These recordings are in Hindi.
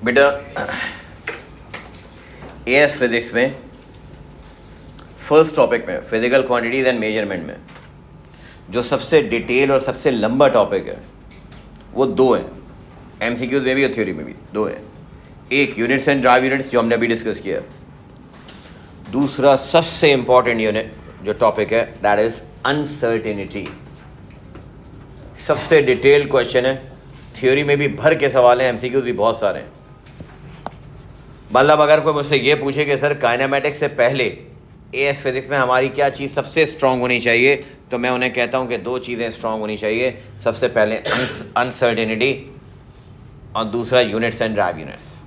बेटा एएस फिजिक्स में फर्स्ट टॉपिक में फिजिकल क्वांटिटीज एंड मेजरमेंट में जो सबसे डिटेल और सबसे लंबा टॉपिक है वो दो हैं, एमसीक्यूज में भी और थ्योरी में भी दो हैं। एक यूनिट्स एंड ड्राइव यूनिट्स जो हमने अभी डिस्कस किया, दूसरा सबसे इंपॉर्टेंट यूनिट जो टॉपिक है दैट इज अनसर्टेनिटी। सबसे डिटेल्ड क्वेश्चन है, थ्योरी में भी भर के सवाल हैं, एमसीक्यूज भी बहुत सारे हैं। मतलब अगर कोई मुझसे ये पूछे कि सर काइनेमेटिक्स से पहले एएस फिजिक्स में हमारी क्या चीज़ सबसे स्ट्रांग होनी चाहिए, तो मैं उन्हें कहता हूँ कि दो चीज़ें स्ट्रांग होनी चाहिए। सबसे पहले अनसर्टेनिटी और दूसरा units and drive units.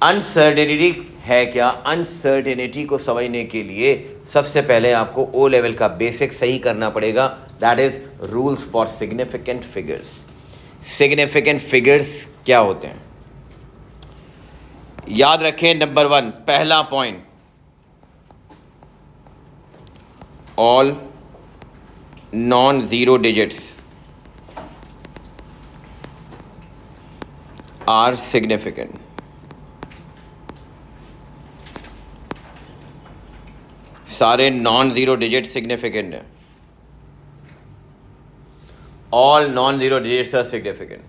Uncertainty है क्या? अनसर्टेनिटी को समझने के लिए सबसे पहले आपको ओ लेवल का बेसिक सही करना पड़ेगा, that is rules for significant figures. Significant figures क्या होते हैं याद रखें। नंबर 1 पहला point, all non zero digits are significant. सारे नॉन जीरो डिजिट सिग्निफिकेंट है। All non zero digits are significant.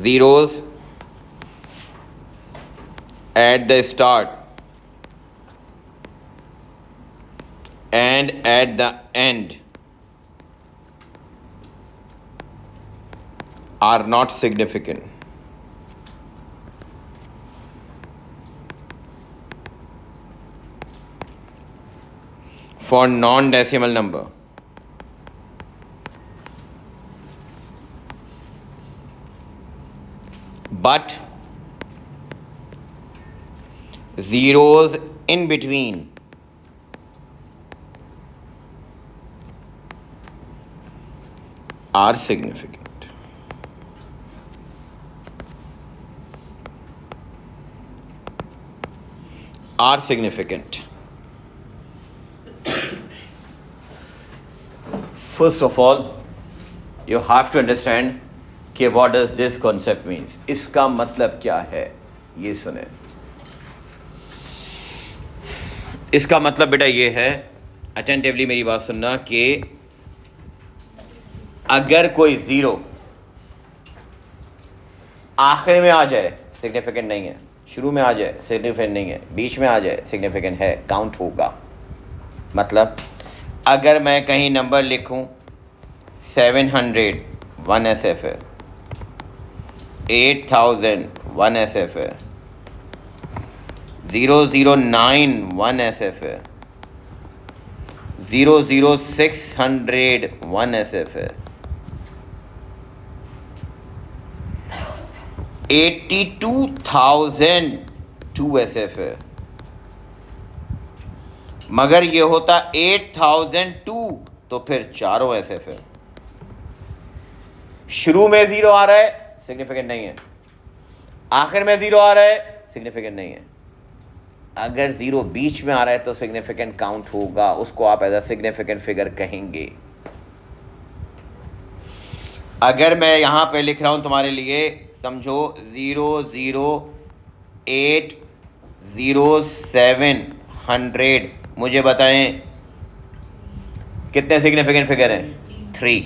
zeros at the start and at the end are not significant. For non-decimal number, but zeros in between are significant. Are significant. First of all, you have to understand कि what does this concept means, इसका मतलब क्या है। ये सुने, इसका मतलब बेटा ये है, अटेंटिवली मेरी बात सुनना, कि अगर कोई ज़ीरो आखिर में आ जाए सिग्निफिकेंट नहीं है, शुरू में आ जाए सिग्निफिकेंट नहीं है, बीच में आ जाए सिग्निफिकेंट है, काउंट होगा। मतलब अगर मैं कहीं नंबर लिखूं 700 1 SF है, 8000 1 SF है, 009 1 SF है, 00600 1 SF है, 82,000 2 SF है, मगर ये होता 8002 तो फिर चारों SF है। शुरू में जीरो आ रहा है सिग्निफिकेंट नहीं है, आखिर में जीरो आ रहा है सिग्निफिकेंट नहीं है। अगर जीरो बीच में आ रहा है तो सिग्निफिकेंट काउंट होगा, उसको आप एज अ सिग्निफिकेंट फिगर कहेंगे। अगर मैं यहां पे लिख रहा हूं तुम्हारे लिए, समझो 0080700, मुझे बताएं कितने सिग्निफिकेंट फिगर हैं? 3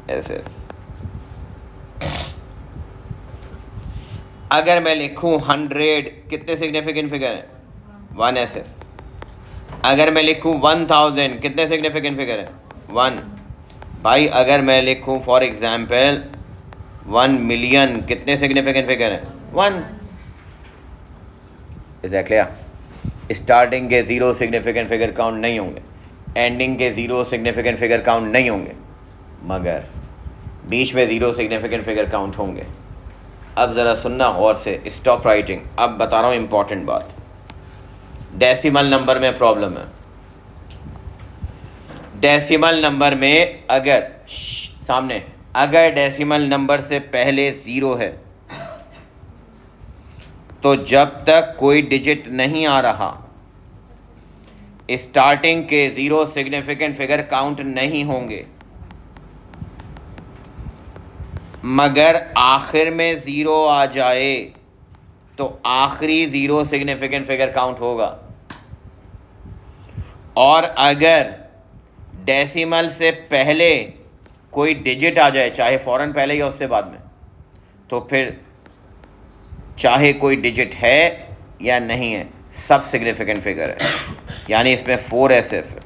ऐसे। अगर मैं लिखूं 100, कितने सिग्निफिकेंट फिगर हैं? 1 SF। अगर मैं लिखूं 1000, कितने सिग्निफिकेंट फिगर हैं? 1। भाई अगर मैं लिखूं फॉर एग्जाम्पल 1 मिलियन, कितने सिग्निफिकेंट फिगर हैं? 1। Is that clear? स्टार्टिंग के 0 सिग्निफिकेंट फिगर काउंट नहीं होंगे, एंडिंग के 0 सिग्निफिकेंट फिगर काउंट नहीं होंगे, मगर बीच में 0 सिग्निफिकेंट फिगर काउंट होंगे। अब ज़रा सुनना गौर से, स्टॉप राइटिंग। अब बता रहा हूँ इंपॉर्टेंट बात, डेसिमल नंबर में प्रॉब्लम है। डेसिमल नंबर में अगर सामने अगर डेसिमल नंबर से पहले 0 है तो जब तक कोई डिजिट नहीं आ रहा स्टार्टिंग के 0 सिग्निफिकेंट फिगर काउंट नहीं होंगे, मगर आखिर में 0 आ जाए तो आखिरी 0 सिग्निफिकेंट फिगर काउंट होगा। और अगर डेसिमल से पहले कोई डिजिट आ जाए, चाहे फ़ौरन पहले या उससे बाद में, तो फिर चाहे कोई डिजिट है या नहीं है, सब सिग्निफिकेंट फिगर है। यानी इसमें 4 SF है।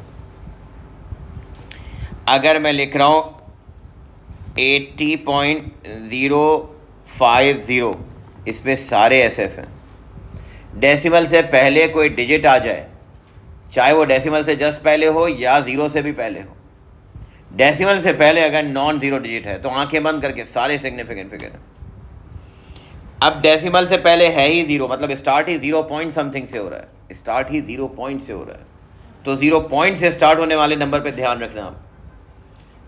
अगर मैं लिख रहा हूँ 80.050, इस पे सारे SF हैं। डेसिमल से पहले कोई डिजिट आ जाए, चाहे वो डेसिमल से जस्ट पहले हो या 0 से भी पहले हो, डेसिमल से पहले अगर नॉन ज़ीरो डिजिट है तो आंखें बंद करके सारे सिग्निफिकेंट फिगर हैं। अब डेसिमल से पहले है ही 0, मतलब स्टार्ट ही 0 पॉइंट समथिंग से हो रहा है, स्टार्ट ही 0 पॉइंट से हो रहा है। तो 0 पॉइंट से स्टार्ट होने वाले नंबर पे ध्यान रखना आप।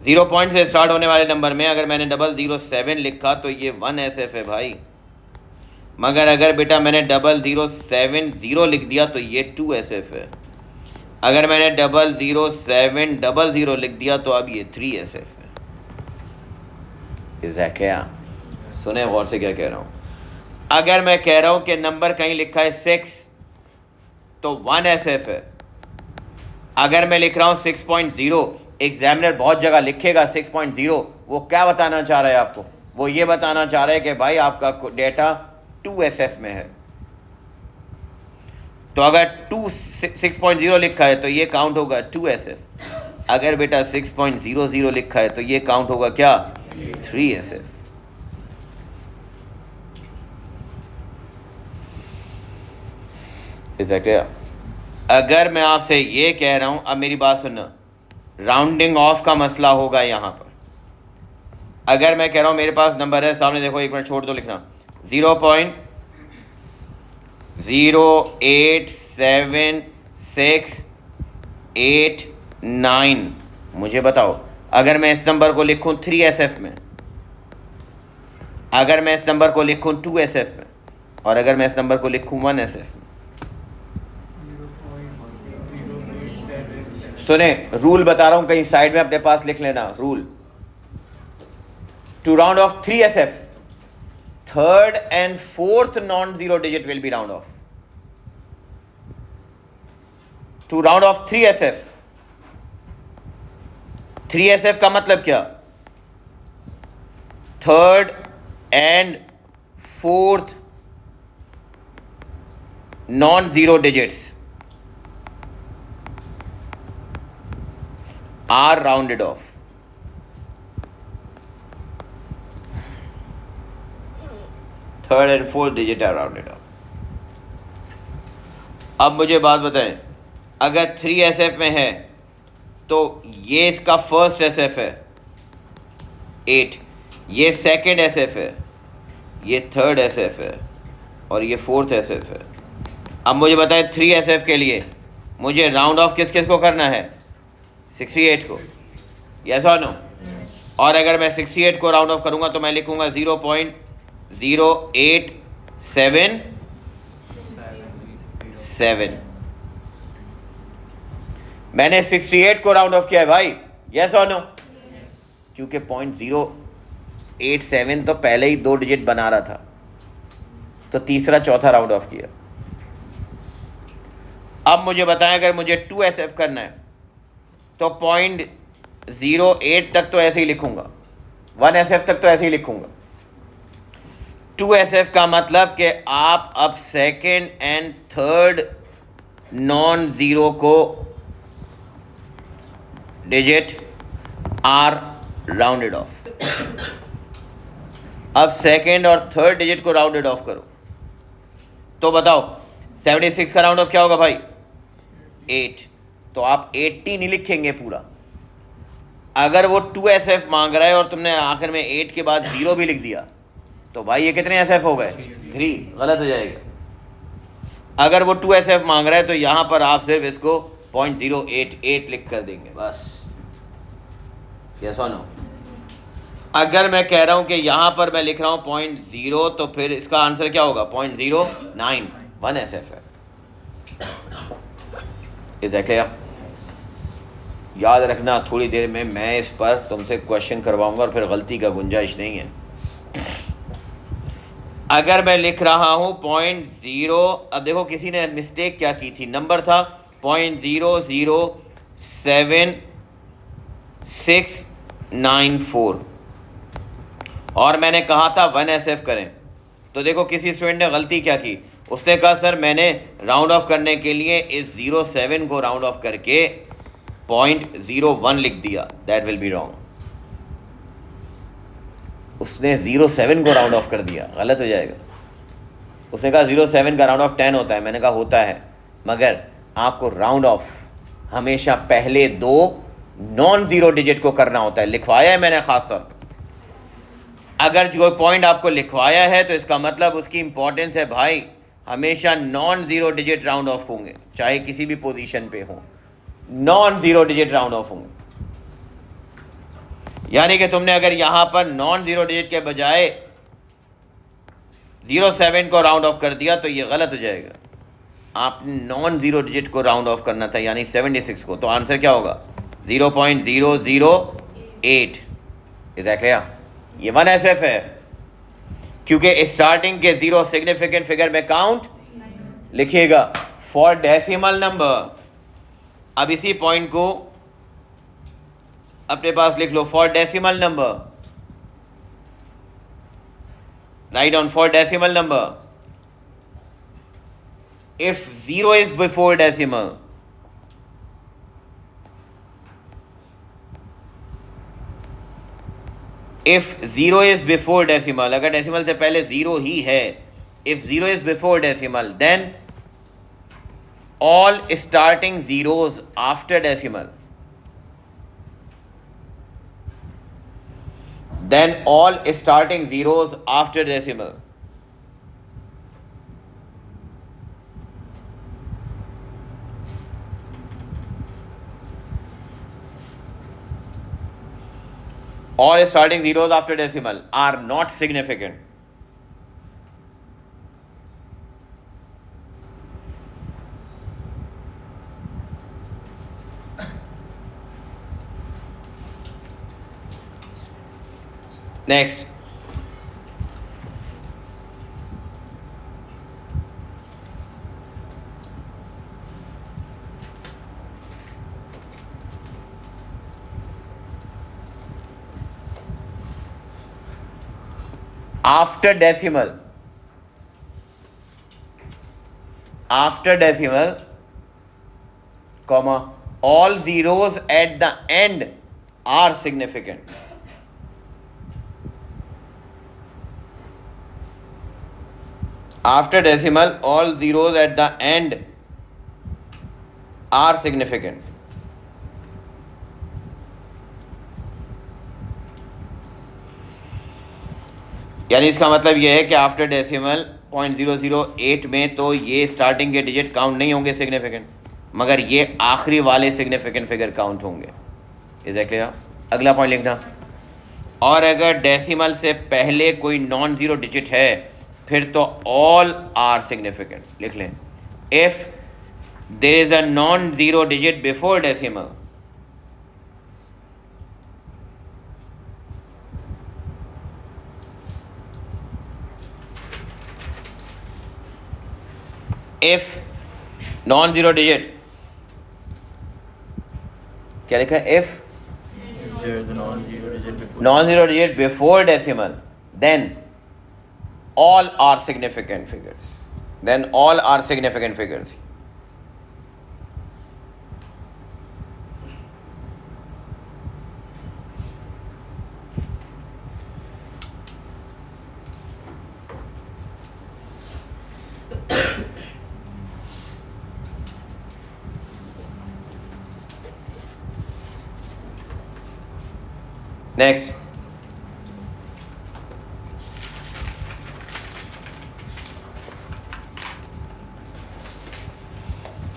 0 पॉइंट से स्टार्ट होने वाले नंबर में अगर मैंने 007 लिखा तो ये 1 SF है भाई। मगर अगर बेटा मैंने 0070 लिख दिया तो ये 2 SF है। अगर मैंने 00700 लिख दिया तो अब ये 3 SF है। इज़ क्या? सुने गौर से क्या कह रहा हूँ। अगर मैं कह रहा हूँ कि नंबर कहीं लिखा है 6 तो 1 SF है। अगर मैं लिख रहा हूँ 6.0, एग्जामिनर बहुत जगह लिखेगा 6.0, वो क्या बताना चाह रहा है आपको? वो ये बताना चाह रहा है कि भाई आपका डेटा 2 SF में है। तो अगर 6.0 लिखा है तो ये काउंट होगा 2 SF। अगर बेटा 6.00 लिखा है तो ये काउंट होगा क्या? 3 SF। अगर मैं आपसे ये कह रहा हूं, अब मेरी बात सुनना, राउंडिंग ऑफ का मसला होगा यहां पर। अगर मैं कह रहा हूं मेरे पास नंबर है, सामने देखो, 1 मिनट छोड़ दो लिखना, 0.087689। मुझे बताओ, अगर मैं इस नंबर को लिखूं 3 SF में, अगर मैं इस नंबर को लिखूं 2 SF में, और अगर मैं इस नंबर को लिखूं 1 SF में, सुने रूल बता रहा हूं, कहीं साइड में अपने पास लिख लेना rule. To round off 3 SF, third and fourth non zero digit will be round off. To round off 3 SF, 3 SF का मतलब क्या? Third and fourth non zero digits are rounded off. Third and fourth digit are rounded off. अब मुझे बात बताएं, अगर 3 SF में है तो ये इसका फर्स्ट SF है 8, ये सेकंड SF है, ये थर्ड SF है, और ये फोर्थ SF है। अब मुझे बताएं 3 SF के लिए मुझे राउंड ऑफ किस किस को करना है? 68 को, यस और नो? और अगर मैं 68 को राउंड ऑफ करूंगा तो मैं लिखूंगा 0.0877। मैंने 68 को राउंड ऑफ किया है भाई, यस और नो? क्योंकि 0.087 तो पहले ही 2 डिजिट बना रहा था, तो तीसरा चौथा राउंड ऑफ किया। अब मुझे बताएं, अगर मुझे 2 SF करना है तो 0.08 तक तो ऐसे ही लिखूंगा, 1 SF तक तो ऐसे ही लिखूंगा। 2 SF का मतलब कि आप अब second and third non zero को डिजिट आर राउंडेड ऑफ। अब सेकेंड और थर्ड डिजिट को राउंडेड ऑफ करो तो बताओ 76 का राउंड ऑफ क्या होगा भाई? 8। तो आप 80 नहीं लिखेंगे पूरा। अगर वो 2 SF मांग रहा है और तुमने आखिर में 8 के बाद 0 भी लिख दिया तो भाई ये कितने SF हो गए? 3, गलत हो जाएगा। अगर वो 2 SF मांग रहा है तो यहाँ पर आप सिर्फ इसको 0.088 लिख कर देंगे बस, यस और नो? अगर मैं कह रहा हूँ कि यहाँ पर मैं लिख रहा हूँ 0.0 तो फिर इसका आंसर क्या होगा? 0.09, 1 SF है। एग्जैक्टली। याद रखना, थोड़ी देर में मैं इस पर तुमसे क्वेश्चन करवाऊंगा और फिर गलती का गुंजाइश नहीं है। अगर मैं लिख रहा हूं 0.0, अब देखो किसी ने मिस्टेक क्या की थी, नंबर था 0.0079694 और मैंने कहा था 1 SF करें। तो देखो किसी स्टूडेंट ने गलती क्या की, उसने कहा सर मैंने राउंड ऑफ करने के लिए इस 07 को राउंड ऑफ करके 0.01 लिख दिया। That will be wrong. उसने 07 को राउंड ऑफ कर दिया, गलत हो जाएगा। उसने कहा 07 का राउंड ऑफ 10 होता है, मैंने कहा होता है, मगर आपको राउंड ऑफ हमेशा पहले दो नॉन जीरो डिजिट को करना होता है। लिखवाया है मैंने खास तौर पर। अगर जो पॉइंट आपको लिखवाया है तो इसका मतलब उसकी इंपॉर्टेंस है भाई, हमेशा non zero digit round of होंगे, चाहे किसी भी पोजीशन पे हो, non zero digit round of होंगे। यानी कि तुमने अगर यहां पर नॉन जीरो डिजिट के बजाय 07 को राउंड ऑफ कर दिया तो ये गलत हो जाएगा। आपने नॉन जीरो डिजिट को राउंड ऑफ करना था, यानी 76 को। तो आंसर क्या होगा? 0.008। एग्जैक्टली। ये 1 SF है, क्योंकि स्टार्टिंग के 0 सिग्निफिकेंट फिगर में काउंट लिखिएगा। फॉर डेसिमल नंबर, अब इसी पॉइंट को अपने पास लिख लो। For decimal number, right down for decimal number, if 0 is before decimal, if 0 is before decimal, अगर डेसिमल से पहले 0 ही है, if 0 is before decimal, then all starting zeros after decimal, then all starting zeros after decimal all starting zeros after decimal are not significant. Next, after decimal, comma, all zeros at the end are significant. After decimal, all zeros at the end are significant. यानी इसका मतलब यह है कि आफ्टर डेसिमल 0.008 में तो ये स्टार्टिंग के डिजिट काउंट नहीं होंगे सिग्निफिकेंट, मगर ये आखिरी वाले सिग्निफिकेंट फिगर काउंट होंगे। एग्जैक्टली। अगला पॉइंट लिखना। और अगर डेसिमल से पहले कोई नॉन जीरो डिजिट है फिर तो ऑल आर सिग्निफिकेंट। लिख लें, if there is a non zero digit before decimal, if non-zero digit, क्या लिखा है? if there is a non-zero digit before decimal, then all are significant figures. Then all are significant figures. Next,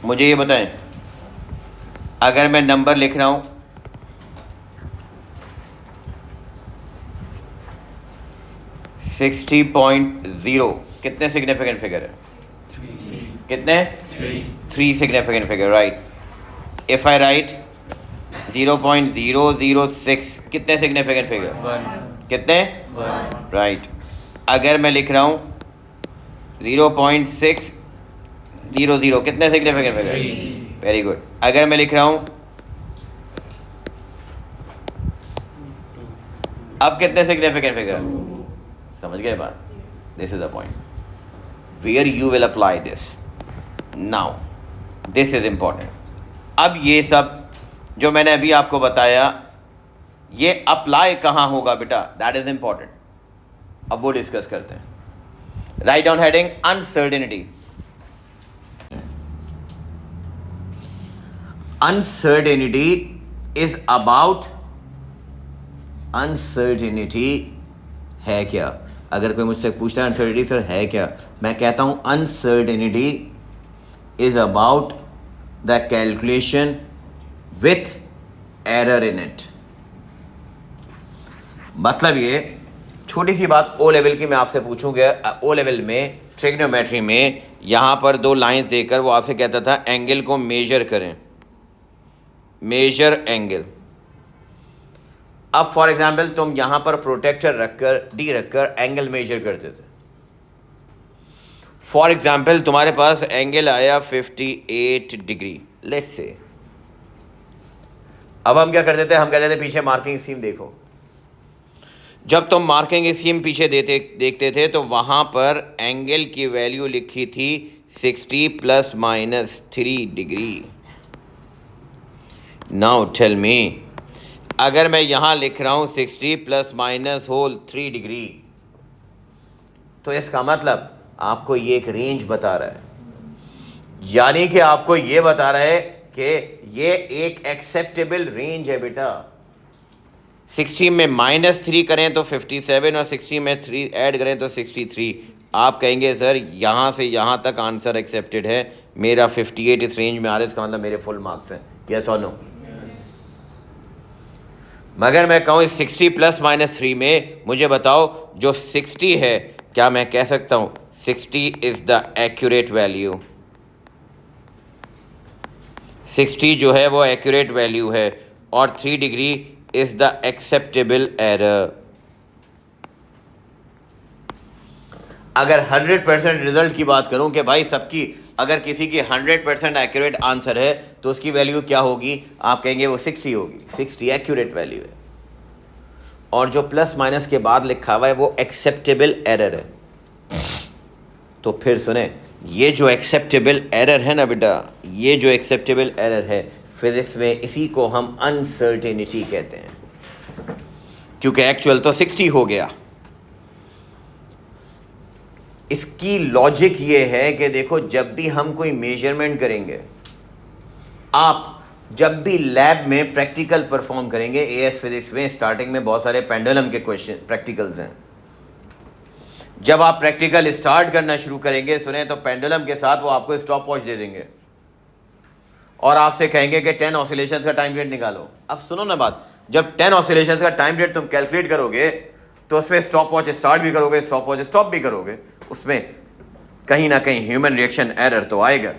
मुझे ये बताएं, अगर मैं नंबर लिख रहा हूं 60.0, कितने सिग्निफिकेंट फिगर है? कितने? 3 significant figure, right. If I right 0.006 कितने सिग्निफिकेंट फिगर? कितने? राइट अगर मैं लिख रहा हूँ 0.600 कितने सिग्निफिकेंट फिगर? Very good. अगर मैं लिख रहा हूँ अब कितने सिग्निफिकेंट फिगर? समझ गए बात? This is the point where you will apply this now. This is important. अब ये सब जो मैंने अभी आपको बताया ये अप्लाई कहाँ होगा बेटा, दैट इज इंपॉर्टेंट। अब वो डिस्कस करते हैं। Write down heading uncertainty. Uncertainty is about, uncertainty है क्या? अगर कोई मुझसे पूछता है अनसर्टेनिटी सर है क्या, मैं कहता हूं uncertainty is about the calculation with error in it. मतलब ये छोटी सी बात ओ लेवल की मैं आपसे पूछूंगा। ओ लेवल में ट्रिग्नोमेट्री में यहाँ पर दो लाइंस देकर वो आपसे कहता था एंगल को मेजर करें, मेजर एंगल। अब फॉर एग्जाम्पल तुम यहां पर प्रोटेक्टर रखकर डी रखकर एंगल मेजर करते थे। फॉर एग्जाम्पल तुम्हारे पास एंगल आया 58 डिग्री लेट्स से। अब हम क्या करते थे, हम कहते थे पीछे मार्किंग स्कीम देखो। जब तुम मार्किंग स्कीम पीछे देखते थे तो वहां पर एंगल की वैल्यू लिखी थी 60 ± 3 डिग्री। नाउ टेल मी, अगर मैं यहां लिख रहा हूं 60 ± 3 डिग्री तो इसका मतलब आपको ये एक रेंज बता रहा है, यानी कि आपको ये बता रहा है कि ये एक एक्सेप्टेबल रेंज है बेटा। 60 में -3 करें तो 57 और 60 में 3 ऐड करें तो 63। आप कहेंगे सर यहाँ से यहाँ तक आंसर एक्सेप्टेड है, मेरा 58 इस रेंज में आ रहा है, इसका मतलब मेरे फुल मार्क्स हैं। यस और नो? मगर मैं कहूँ इस 60 ± 3 में मुझे बताओ जो 60 है, क्या मैं कह सकता हूँ 60 इज़ द एक्यूरेट वैल्यू? 60 जो है वो एक्यूरेट वैल्यू है और 3 degree is the acceptable error. अगर 100% रिजल्ट की बात करूं कि भाई सबकी, अगर किसी की 100% एक्यूरेट आंसर है तो उसकी वैल्यू क्या होगी? आप कहेंगे वो 60 होगी। 60 एक्यूरेट वैल्यू है और जो प्लस माइनस के बाद लिखा हुआ है वो एक्सेप्टेबल एरर है। तो फिर सुने, ये जो एक्सेप्टेबल एरर है ना बेटा, ये जो एक्सेप्टेबल एरर है फिजिक्स में, इसी को हम अनसर्टेनिटी कहते हैं, क्योंकि एक्चुअल तो 60 हो गया। इसकी लॉजिक ये है कि देखो जब भी हम कोई मेजरमेंट करेंगे, आप जब भी लैब में प्रैक्टिकल परफॉर्म करेंगे, एएस फिजिक्स में स्टार्टिंग में बहुत सारे पेंडुलम के क्वेश्चन प्रैक्टिकल्स हैं। जब आप प्रैक्टिकल स्टार्ट करना शुरू करेंगे, सुने तो पेंडुलम के साथ वो आपको स्टॉप वॉच दे देंगे और आपसे कहेंगे कि 10 ऑसिलेशंस का टाइम पीरियड निकालो। अब सुनो ना बात, जब 10 ऑसिलेशंस का टाइम पीरियड तुम कैलकुलेट करोगे तो उसमें स्टॉप वॉच स्टार्ट भी करोगे, स्टॉप वॉच स्टॉप भी करोगे, उसमें कहीं ना कहीं ह्यूमन रिएक्शन एरर तो आएगा।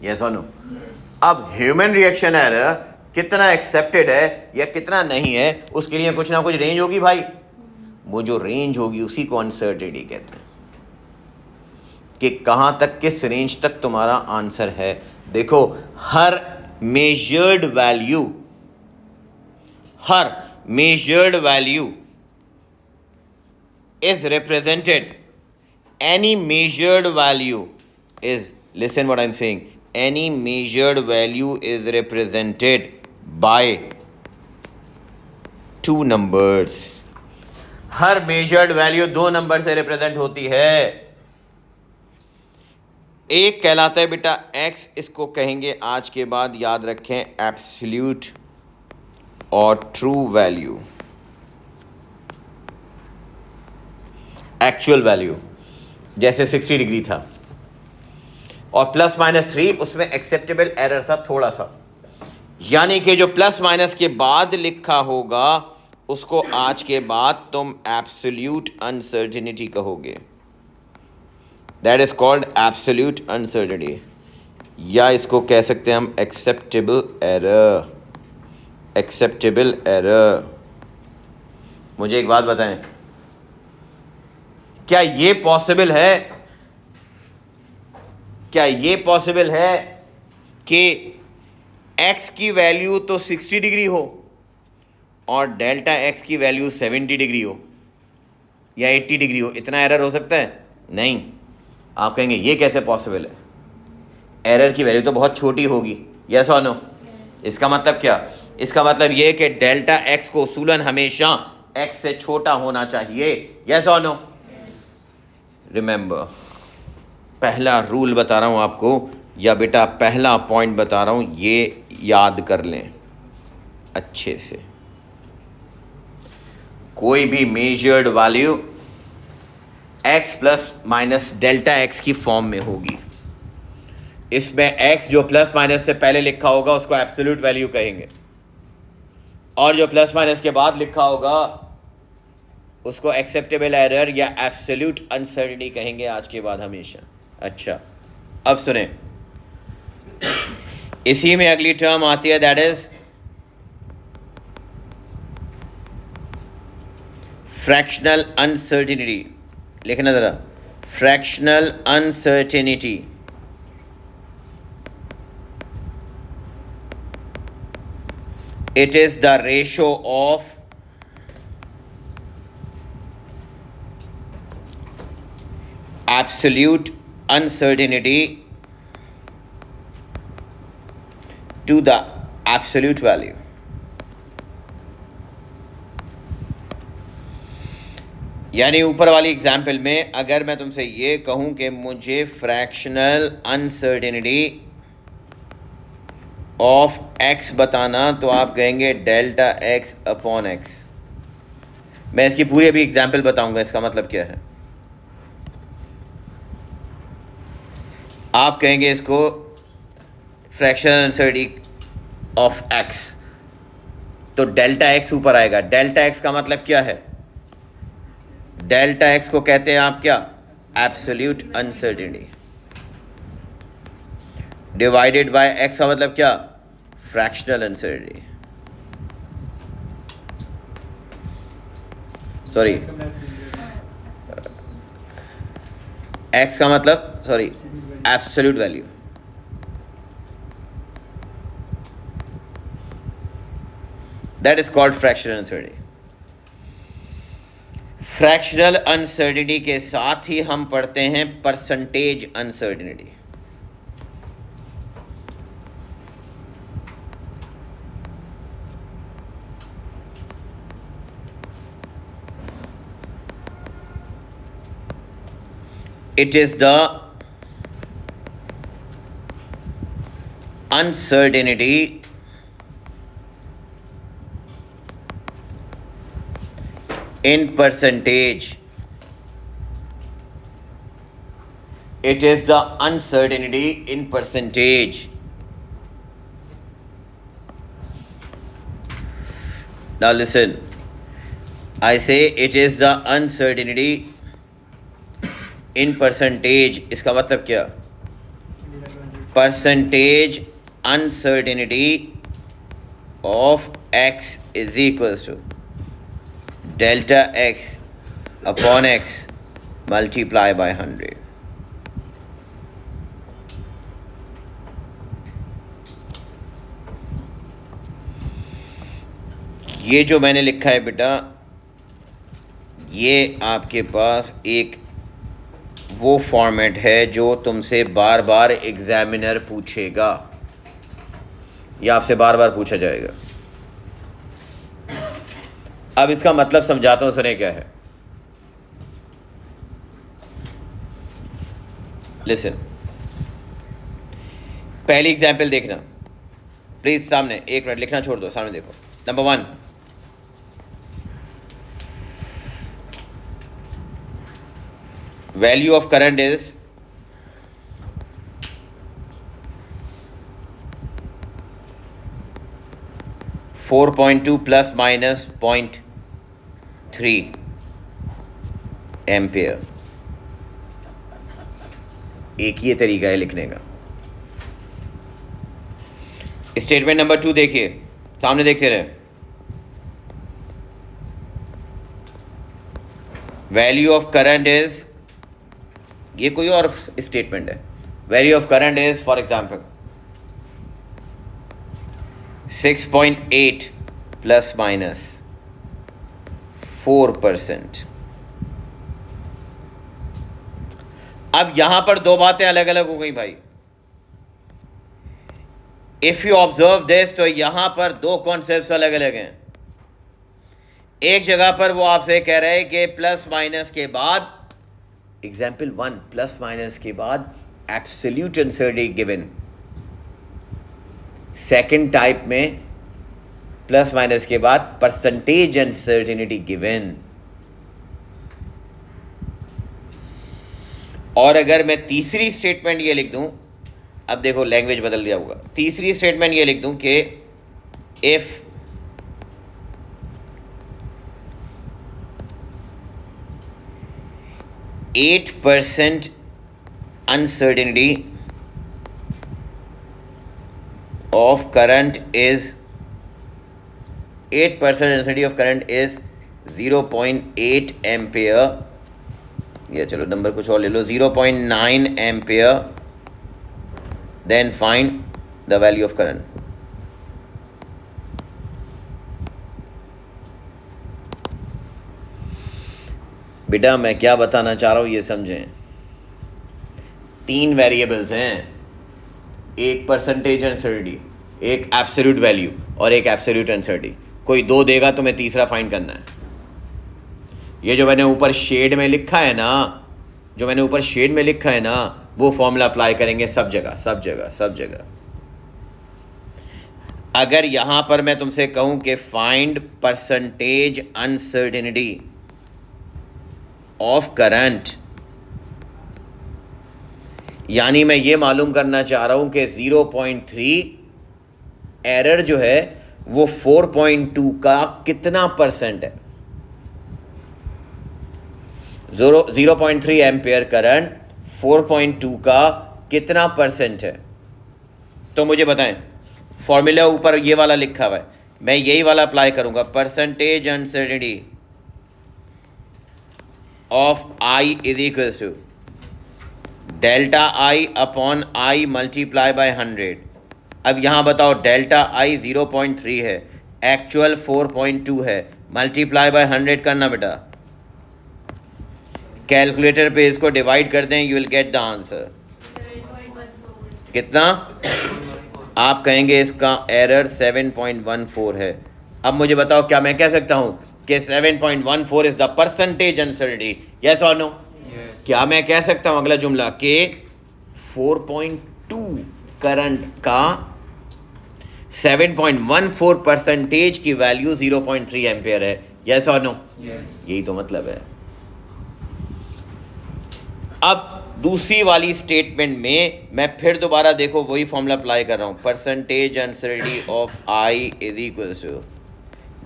यस और नो? अब ह्यूमन रिएक्शन एरर कितना एक्सेप्टेड है या कितना नहीं है, उसके लिए कुछ ना कुछ रेंज होगी भाई। वो जो रेंज होगी उसी को अनसर्टेनिटी कहते हैं, कि कहां तक, किस रेंज तक तुम्हारा आंसर है। देखो हर मेजर्ड वैल्यू, हर measured value is represented, any measured value is, listen what I'm saying, any measured value is represented by 2 numbers। Her measured value 2 number से रिप्रेजेंट होती है। एक कहलाता है बेटा x, इसको कहेंगे आज के बाद याद रखें एब्सोल्यूट और ट्रू वैल्यू, एक्चुअल वैल्यू। जैसे 60 डिग्री था और ±3 उसमें एक्सेप्टेबल एरर था थोड़ा सा, यानी कि जो प्लस माइनस के बाद लिखा होगा उसको आज के बाद तुम एब्सोल्यूट अनसर्टेनिटी कहोगे। That is called absolute uncertainty. या इसको कह सकते हैं हम एक्सेप्टेबल एरर। Acceptable error. मुझे एक बात बताएं, क्या ये पॉसिबल है, क्या ये पॉसिबल है कि x की वैल्यू तो 60 डिग्री हो और डेल्टा x की वैल्यू 70 डिग्री हो या 80 डिग्री हो? इतना एरर हो सकता है? नहीं। आप कहेंगे ये कैसे पॉसिबल है, एरर की वैल्यू तो बहुत छोटी होगी। यस और नो? इसका मतलब क्या? इसका मतलब ये कि डेल्टा x को उसूलन हमेशा x से छोटा होना चाहिए। यस और नो? रिमेंबर, पहला रूल बता रहा हूं आपको, या बेटा पहला पॉइंट बता रहा हूं, ये याद कर लें अच्छे से। कोई भी measured value x plus minus delta x की फॉर्म में होगी। इसमें x जो प्लस माइनस से पहले लिखा होगा उसको एब्सोल्यूट वैल्यू कहेंगे, और जो प्लस माइनस के बाद लिखा होगा उसको एक्सेप्टेबल एरर या एब्सोल्यूट अनसर्टेनिटी कहेंगे आज के बाद हमेशा। अच्छा, अब सुने, इसी में अगली टर्म आती है, दैट इज फ्रैक्शनल अनसर्टेनिटी। लिखना जरा, fractional uncertainty. It is the ratio of absolute uncertainty to the absolute value। यानी ऊपर वाली एग्जाम्पल में अगर मैं तुमसे ये कहूं कि मुझे फ्रैक्शनल अनसर्टेनिटी ऑफ x बताना, तो आप कहेंगे डेल्टा x अपॉन x। मैं इसकी पूरी अभी एग्जाम्पल बताऊंगा, इसका मतलब क्या है। आप कहेंगे इसको फ्रैक्शनल अनसर्टेनिटी ऑफ x, तो डेल्टा x ऊपर आएगा। डेल्टा x का मतलब क्या है? डेल्टा x को कहते हैं आप क्या? Absolute uncertainty. Divided by x का मतलब क्या? Fractional uncertainty. सॉरी, x का मतलब sorry absolute value. That is called fractional uncertainty. Fractional uncertainty के साथ ही हम पढ़ते हैं percentage uncertainty. It is the uncertainty in percentage। It is the uncertainty in percentage। Now listen, I say it is the uncertainty in percentage। इसका मतलब क्या? Percentage uncertainty of x is equals to delta x upon x multiply by 100। ये जो मैंने लिखा है बेटा, ये आपके पास एक वो फॉर्मेट है जो तुमसे बार बार एग्जामिनर पूछेगा, या आपसे बार बार पूछा जाएगा। अब इसका मतलब समझाता हूं, सुने क्या है। लिसन, पहली एग्जाम्पल देखना प्लीज। सामने एक मिनट लिखना छोड़ दो, सामने देखो। Number 1, value of current is 4.2 plus minus 0.3 ampere. एक ये तरीका है लिखने का। स्टेटमेंट नंबर 2 देखिए, सामने देखते रहे। वैल्यू ऑफ करंट इज, ये कोई और स्टेटमेंट है। Value of current is for example 6.8 plus minus 4%। अब यहां पर दो बातें अलग अलग हो गई भाई। इफ यू ऑब्जर्व दिस, तो यहां पर दो कॉन्सेप्ट्स अलग अलग हैं। एक जगह पर वो आपसे कह रहे हैं कि प्लस माइनस के बाद, एग्जाम्पल 1, प्लस माइनस के बाद absolute uncertainty given. Second type में प्लस माइनस के बाद परसेंटेज अनसर्टेनिटी गिवन। और अगर मैं तीसरी स्टेटमेंट ये लिख दूं, अब देखो लैंग्वेज बदल दिया होगा। तीसरी स्टेटमेंट ये लिख दूं कि if %, uncertainty of current is 8% uncertainty of current is 0.8 ampere, या चलो नंबर कुछ और ले लो, 0.9 ampere, then find the value of current. बेटा मैं क्या बताना चाह रहा हूं ये समझें। 3 वेरिएबल्स हैं, एक परसेंटेज अनसर्टेनिटी, एक एब्सोल्यूट वैल्यू और एक एब्सोल्यूट अनसर्टेनिटी। कोई दो देगा तो मैं तीसरा फाइंड करना है। ये जो मैंने ऊपर शेड में लिखा है ना, वो फॉर्मूला अप्लाई करेंगे सब जगह। अगर यहां पर मैं तुमसे कहूं कि find percentage uncertainty of current, यानी मैं ये मालूम करना चाह रहा हूं कि 0.3 एरर जो है वो 4.2 का कितना परसेंट है। 0.3 एम्पेयर करंट 4.2 का कितना परसेंट है, तो मुझे बताएं। फॉर्मूला ऊपर ये वाला लिखा हुआ है, मैं यही वाला अप्लाई करूंगा। Percentage uncertainty of I is equal to delta I upon I multiply by 100। अब यहाँ बताओ, डेल्टा I 0.3 है, एक्चुअल 4.2 है, मल्टीप्लाई बाय 100 करना बेटा। कैलकुलेटर पे इसको डिवाइड कर दें, you will get the answer. कितना? आप कहेंगे इसका एरर 7.14 है। अब मुझे बताओ, क्या मैं कह सकता हूँ कि 7.14 is the percentage uncertainty, yes और नो? क्या मैं कह सकता हूँ अगला जुमला कि 4.2 करंट का 7.14 परसेंटेज की वैल्यू 0.3 एम्पेयर है, यस और नो? यही तो मतलब है। अब दूसरी वाली स्टेटमेंट में मैं फिर दोबारा देखो वही फॉर्मूला अप्लाई कर रहा हूँ। Percentage uncertainty of I is equal to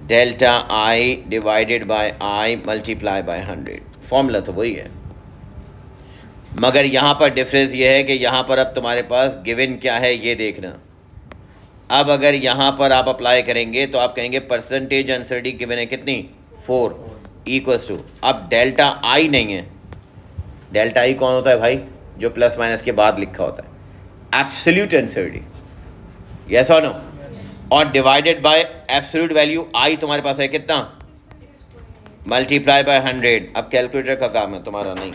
delta I divided by I multiply by 100। Formula तो वही है, मगर यहाँ पर डिफरेंस ये है कि यहाँ पर अब तुम्हारे पास गिवन क्या है ये देखना। अब अगर यहाँ पर आप अप्लाई करेंगे तो आप कहेंगे परसेंटेज अनसर्टेनिटी गिवन है कितनी, 4 इक्वल्स टू, अब डेल्टा I नहीं है। डेल्टा I कौन होता है भाई? जो प्लस माइनस के बाद लिखा होता है, एब्सोल्यूट अनसर्टेनिटी, यस और नो? और divided by absolute value I तुम्हारे पास है कितना, मल्टीप्लाई बाय 100। अब कैलकुलेटर का काम है तुम्हारा, नहीं।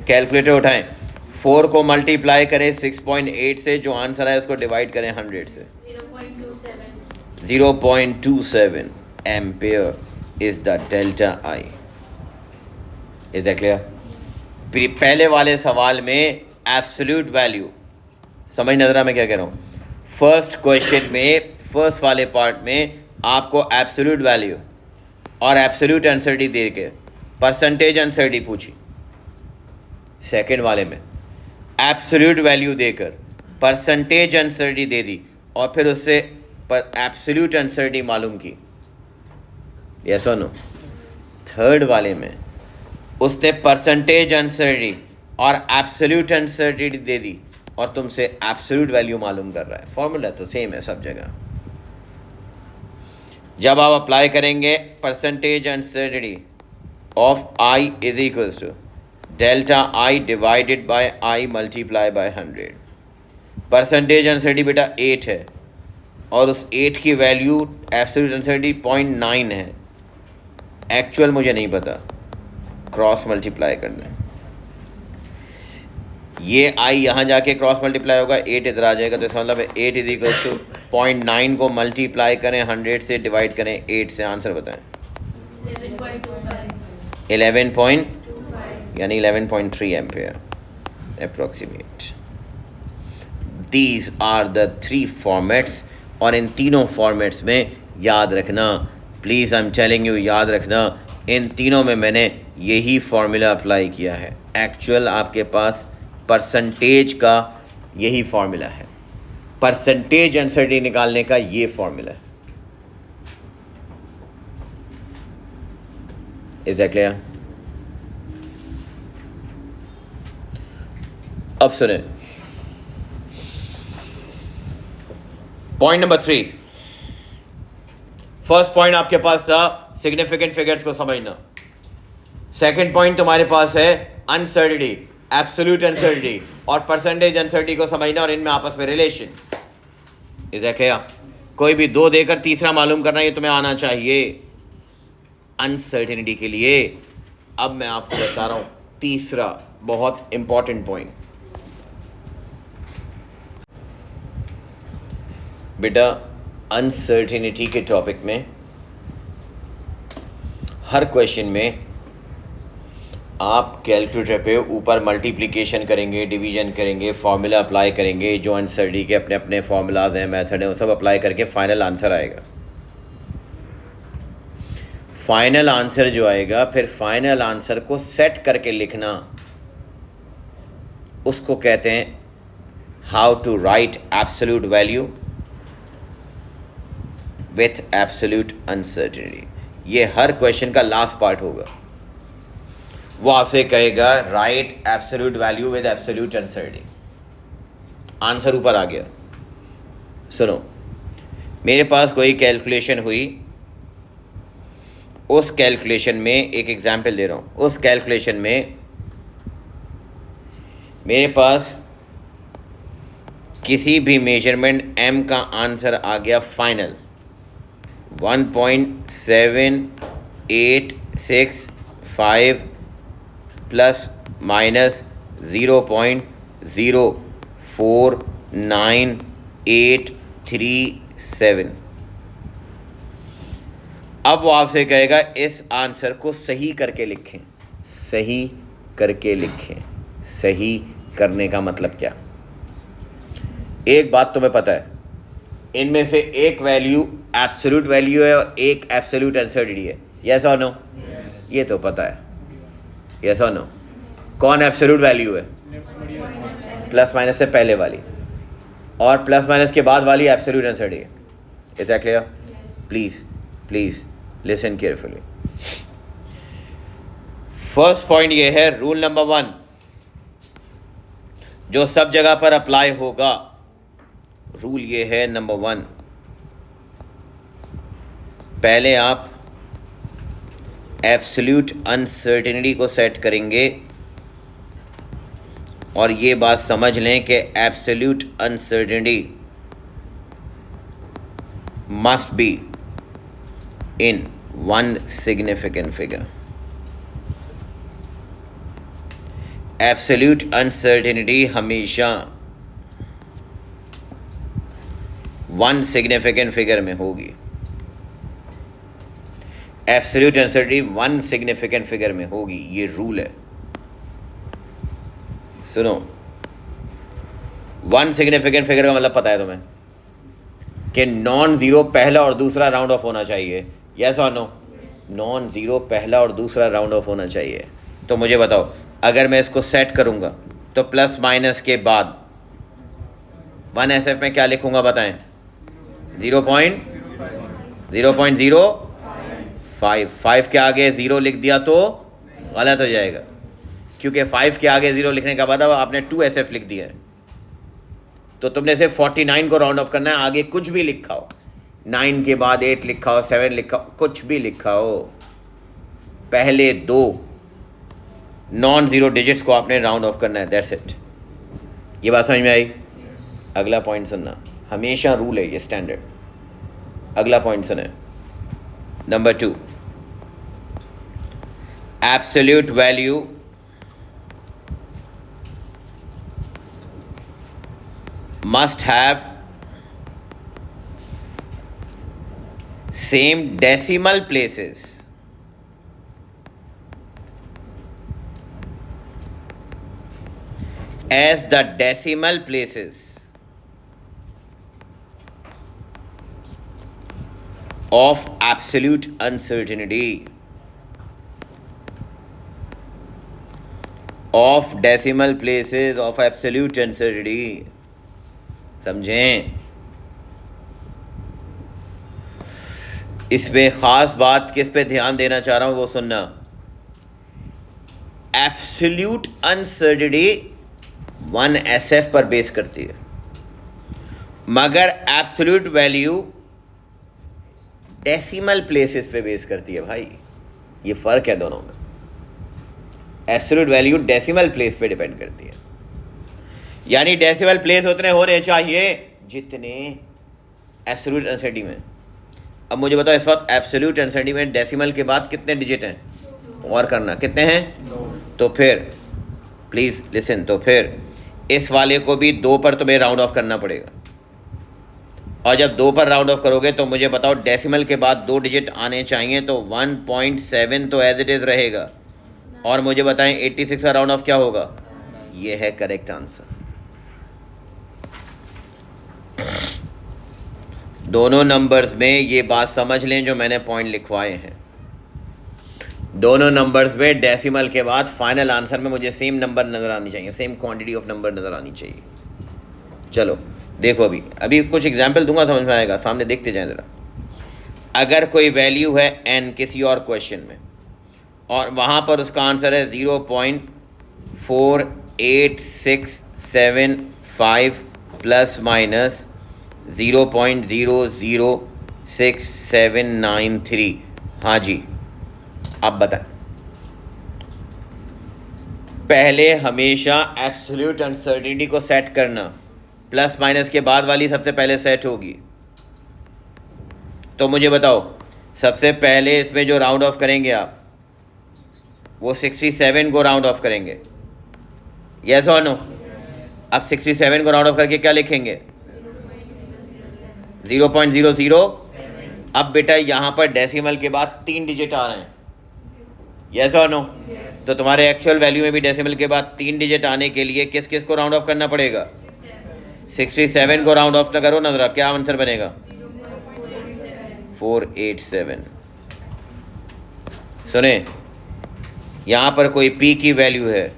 कैलकुलेटर उठाएं, 4 को मल्टीप्लाई करें 6.8 से, जो आंसर है उसको डिवाइड करें 100 से। 0.27 ampere is the delta I। Is that clear? पहले वाले सवाल में एब्सोल्यूट वैल्यू, समझ नजर मैं क्या कह रहा हूँ। फर्स्ट क्वेश्चन में, फर्स्ट वाले पार्ट में आपको एब्सोल्यूट वैल्यू और एब्सोल्यूट अनसर्टेनिटी दे के परसेंटेज अनसर्टेनिटी पूछी। सेकंड वाले में एब्सोल्यूट वैल्यू देकर परसेंटेज अनसर्टेनिटी दे दी और फिर उससे पर एब्सोल्यूट अनसर्टेनिटी मालूम की, यस और नो? थर्ड वाले में उसने परसेंटेज अनसर्टेनिटी और एब्सोल्यूट अनसर्टेनिटी दे दी और तुमसे एब्सोल्यूट वैल्यू मालूम कर रहा है। फॉर्मूला तो सेम है सब जगह। जब आप अप्लाई करेंगे percentage uncertainty of I is equals to delta I divided by I multiply by 100। Percentage uncertainty बेटा 8 है और उस 8 की वैल्यू एब्सोल्यूट अनसर्टेनिटी 0.9 है। एक्चुअल मुझे नहीं पता, क्रॉस मल्टीप्लाई करना है। ये आई यहाँ जाके क्रॉस मल्टीप्लाई होगा, 8 इधर आ जाएगा, तो इसका मतलब है 8 इज इक्वल टू 0.9 को मल्टीप्लाई करें 100 से, डिवाइड करें 8 से। आंसर बताएं। 11 यानी 11.3 ampere approximate. These are the 3 formats, और इन तीनों फॉर्मेट्स में याद रखना, please I am telling you, याद रखना, इन तीनों में मैंने यही फार्मूला अप्लाई किया है। एक्चुअल आपके पास परसेंटेज का यही फार्मूला है, परसेंटेज अनसर्टेनिटी निकालने का ये फार्मूला है। Is that clear? अब सुने पॉइंट नंबर 3। फर्स्ट पॉइंट आपके पास था सिग्निफिकेंट फिगर्स को समझना। सेकंड पॉइंट तुम्हारे पास है अनसर्टेनिटी, एब्सोल्यूट अनसर्टेनिटी और परसेंटेज अनसर्टेनिटी को समझना और इनमें आपस में रिलेशन। Is that clear? कोई भी 2 देकर तीसरा मालूम करना, ये तुम्हें आना चाहिए अनसर्टेनिटी के लिए। अब मैं आपको बता रहा हूं तीसरा बहुत इंपॉर्टेंट पॉइंट। बेटा अनसर्टेनिटी के टॉपिक में हर क्वेश्चन में आप कैलकुलेटर पे ऊपर मल्टीप्लिकेशन करेंगे, डिवीजन करेंगे, फार्मूला अप्लाई करेंगे, जो अनसर्टेनिटी के अपने अपने फार्मूलाज हैं, मेथड हैं, वो सब अप्लाई करके फाइनल आंसर आएगा। फाइनल आंसर जो आएगा, फिर फाइनल आंसर को सेट करके लिखना, उसको कहते हैं how to write absolute value with absolute uncertainty. ये हर क्वेश्चन का लास्ट पार्ट होगा। वो आपसे कहेगा write absolute value with absolute uncertainty. Answer ऊपर आ गया। सुनो, मेरे पास कोई कैलकुलेशन हुई, उस कैलकुलेशन में एक एग्जांपल दे रहा हूँ, उस कैलकुलेशन में मेरे पास किसी भी मेजरमेंट m का आंसर आ गया फाइनल 1.7865 प्लस माइनस 0.049837। अब वो आपसे कहेगा इस आंसर को सही करके लिखें। सही करके लिखें। सही करने का मतलब क्या? एक बात तुम्हें पता है, इनमें से एक वैल्यू एब्सोल्यूट वैल्यू है और एक एब्सोल्यूट अनसर्टेनिटी है। यस और नो? ये तो पता है। यस और नो? कौन एब्सोल्यूट वैल्यू है? प्लस माइनस से पहले वाली, और प्लस माइनस के बाद वाली एब्सोल्यूट अनसर्टेनिटी है। Is that clear? Please please listen carefully. First point ये है, रूल नंबर 1 जो सब जगह पर अप्लाई होगा। रूल ये है नंबर 1, पहले आप एब्सोल्यूट अनसर्टेनिटी को सेट करेंगे, और ये बात समझ लें कि absolute uncertainty must be in one significant figure. Absolute uncertainty हमेशा वन सिग्निफिकेंट फिगर में होगी। Absolute uncertainty one significant figure में होगी, ये रूल है। सुनो, वन सिग्निफिकेंट फिगर का मतलब पता है तुम्हें कि नॉन जीरो पहला और दूसरा राउंड ऑफ होना चाहिए। यस और नो? नॉन जीरो पहला और दूसरा राउंड ऑफ होना चाहिए। तो मुझे बताओ, अगर मैं इसको सेट करूंगा तो प्लस माइनस के बाद 1SF में क्या लिखूंगा बताएं? 0.05। 5 के आगे 0 लिख दिया तो गलत हो जाएगा, क्योंकि 5 के आगे 0 लिखने का बाद आपने 2SF लिख दिया है। तो तुमने सिर्फ 49 को राउंड ऑफ करना है, आगे कुछ भी लिखा हो, 9 के बाद 8 लिखा हो, 7 लिखा हो, कुछ भी लिखा हो, पहले दो नॉन ज़ीरो डिजिट्स को आपने राउंड ऑफ करना है, दैट्स इट। ये बात समझ में आई? अगला पॉइंट सुनना, हमेशा रूल है ये, स्टैंडर्ड। अगला पॉइंट सुने, number 2, absolute value must have same decimal places as the decimal places of absolute uncertainty, of decimal places of absolute uncertainty। समझें? इस पे खास बात किस पे ध्यान देना चाह रहा हूं वो सुनना। एब्सोल्यूट अनसर्टेनिटी 1SF पर बेस करती है, मगर एब्सोल्यूट वैल्यू डेसिमल प्लेसेस पे बेस करती है। भाई ये फर्क है दोनों में। एब्सोल्यूट वैल्यू डेसिमल प्लेस पे डिपेंड करती है, यानी डेसिमल प्लेस उतने होने चाहिए जितने एब्सोल्यूट अनसर्टेनिटी में। अब मुझे बताओ इस वक्त एब्सोल्यूट अनसर्टेनिटी में डेसिमल के बाद कितने डिजिट हैं? और करना कितने हैं? तो फिर प्लीज़ लिसन, तो फिर इस वाले को भी 2 पर तुम्हें राउंड ऑफ करना पड़ेगा, और जब 2 पर राउंड ऑफ करोगे तो मुझे बताओ डेसिमल के बाद 2 डिजिट आने चाहिए, तो 1.7 तो एज इट इज़ रहेगा, और मुझे बताएं 86 का राउंड ऑफ क्या होगा? ये है करेक्ट आंसर। दोनों नंबर्स में ये बात समझ लें जो मैंने पॉइंट लिखवाए हैं, दोनों नंबर्स में डेसिमल के बाद फाइनल आंसर में मुझे सेम नंबर नज़र आनी चाहिए, सेम क्वांटिटी ऑफ नंबर नज़र आनी चाहिए। चलो देखो, अभी कुछ एग्जांपल दूंगा, समझ में आएगा, सामने देखते जाएं ज़रा। अगर कोई वैल्यू है n किसी और क्वेश्चन में, और वहाँ पर उसका आंसर है 0.48675 प्लस माइनस 0.006793। हाँ जी, आप बताएं। पहले हमेशा एब्सोल्यूट अनसर्टेनिटी को सेट करना, प्लस माइनस के बाद वाली सबसे पहले सेट होगी। तो मुझे बताओ सबसे पहले इसमें जो राउंड ऑफ करेंगे आप, वो 67 को राउंड ऑफ करेंगे, यस और नो? अब 67 को राउंड ऑफ करके क्या लिखेंगे? 0.00। अब बेटा यहाँ पर डेसिमल के बाद 3 डिजिट आ रहे हैं, यस और नो? तो तुम्हारे एक्चुअल वैल्यू में भी डेसिमल के बाद 3 डिजिट आने के लिए किस किस को राउंड ऑफ करना पड़ेगा? 67 को राउंड ऑफ ना करो ना ज़रा, क्या आंसर बनेगा? 487। सुने, यहाँ पर कोई p की वैल्यू है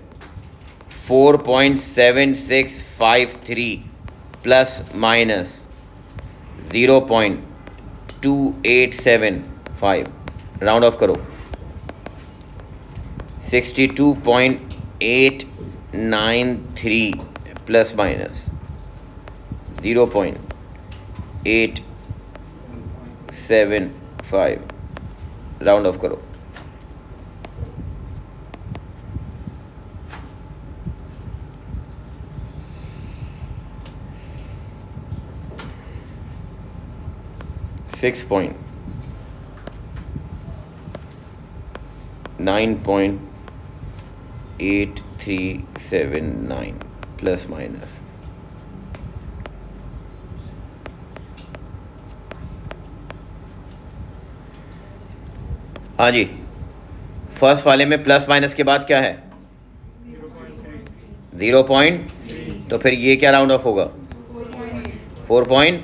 4.7653 प्लस माइनस 0.2875, राउंड ऑफ करो 62.893 प्लस माइनस 0.875, राउंड ऑफ करो। $9.8379 प्लस माइनस हाँ जी, फर्स्ट वाले में प्लस माइनस के बाद क्या है? 0. तो फिर ये क्या राउंड ऑफ होगा? 4.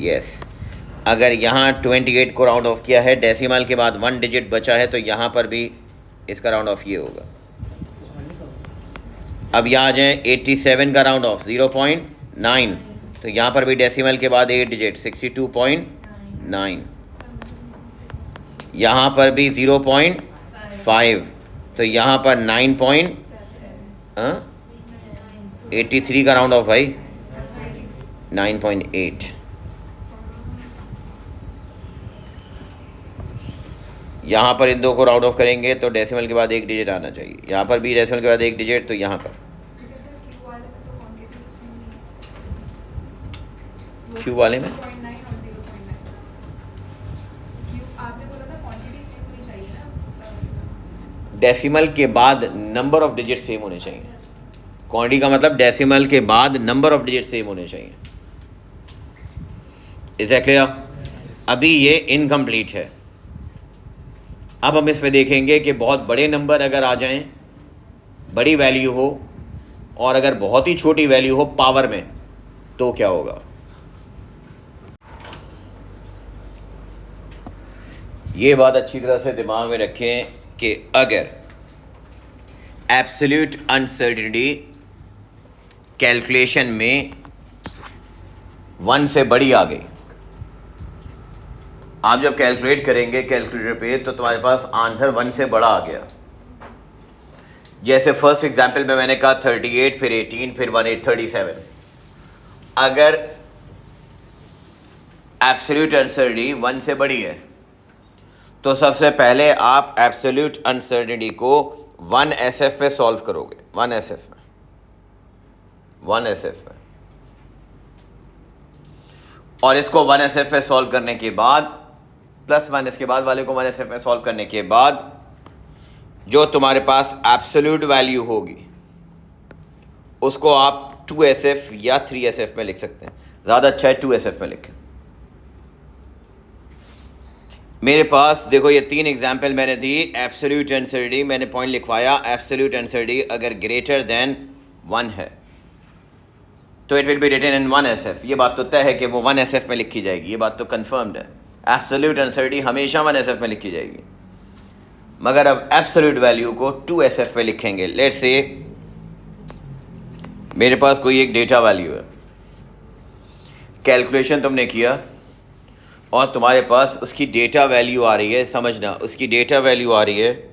यस। अगर यहाँ 28 को राउंड ऑफ किया है, डेसिमल के बाद 1 डिजिट बचा है, तो यहाँ पर भी इसका राउंड ऑफ ये होगा। अब यहाँ आ जाए 87 का राउंड ऑफ 0.9, तो यहाँ पर भी डेसिमल के बाद 8 डिजिट 62.9, यहाँ पर भी 0.5, तो यहाँ पर 9.83 का राउंड ऑफ भाई 9.8। यहाँ पर इन दो को राउंड ऑफ करेंगे तो डेसिमल के बाद एक डिजिट आना चाहिए, यहाँ पर भी डेसिमल के बाद एक डिजिट, तो यहाँ पर क्यू वाले में डेसिमल के बाद नंबर ऑफ डिजिट सेम होने चाहिए। क्वांटिटी का मतलब डेसिमल के बाद नंबर ऑफ डिजिट सेम होने चाहिए। Is that clear? अभी ये इनकम्प्लीट है। अब हम इस पे देखेंगे कि बहुत बड़े नंबर अगर आ जाएं, बड़ी वैल्यू हो, और अगर बहुत ही छोटी वैल्यू हो पावर में, तो क्या होगा। ये बात अच्छी तरह से दिमाग में रखें कि अगर एब्सोल्यूट अनसर्टेनिटी कैलकुलेशन में 1 से बड़ी आ गई, आप जब कैलकुलेट करेंगे कैलकुलेटर पे तो तुम्हारे पास आंसर 1 से बड़ा आ गया। जैसे फर्स्ट एग्जांपल में मैंने कहा 38, फिर 18, फिर 18, 37। अगर एब्सोल्यूट अनसर्टेनिटी 1 से बड़ी है तो सबसे पहले आप एब्सोल्यूट अनसर्टेनिटी को 1 SF पे सॉल्व करोगे, 1 SF में, 1 SF में। और इसको 1 SF पे सॉल्व करने के बाद, प्लस माइनस के बाद वाले को 1 SF में सॉल्व करने के बाद, जो तुम्हारे पास एब्सोल्यूट वैल्यू होगी उसको आप 2 SF या 3 SF में लिख सकते हैं। ज़्यादा अच्छा है 2 SF में लिखें। मेरे पास देखो ये 3 एग्जाम्पल मैंने दी। एब्सोल्यूट अनसर्टेनिटी मैंने पॉइंट लिखवाया, एब्सोल्यूट अनसर्टेनिटी अगर ग्रेटर देन 1 है तो it will be written in 1 SF। ये बात तो तय है कि वो 1 SF में लिखी जाएगी, ये बात तो कंफर्म्ड है। एब्सोल्यूट अनसर्टेनिटी हमेशा 1 SF में लिखी जाएगी। मगर अब एब्सोल्यूट वैल्यू को 2 SF में लिखेंगे। लेट्स से मेरे पास कोई एक डेटा वैल्यू है, कैलकुलेशन तुमने किया और तुम्हारे पास उसकी डेटा वैल्यू आ रही है, समझना उसकी डेटा वैल्यू आ रही है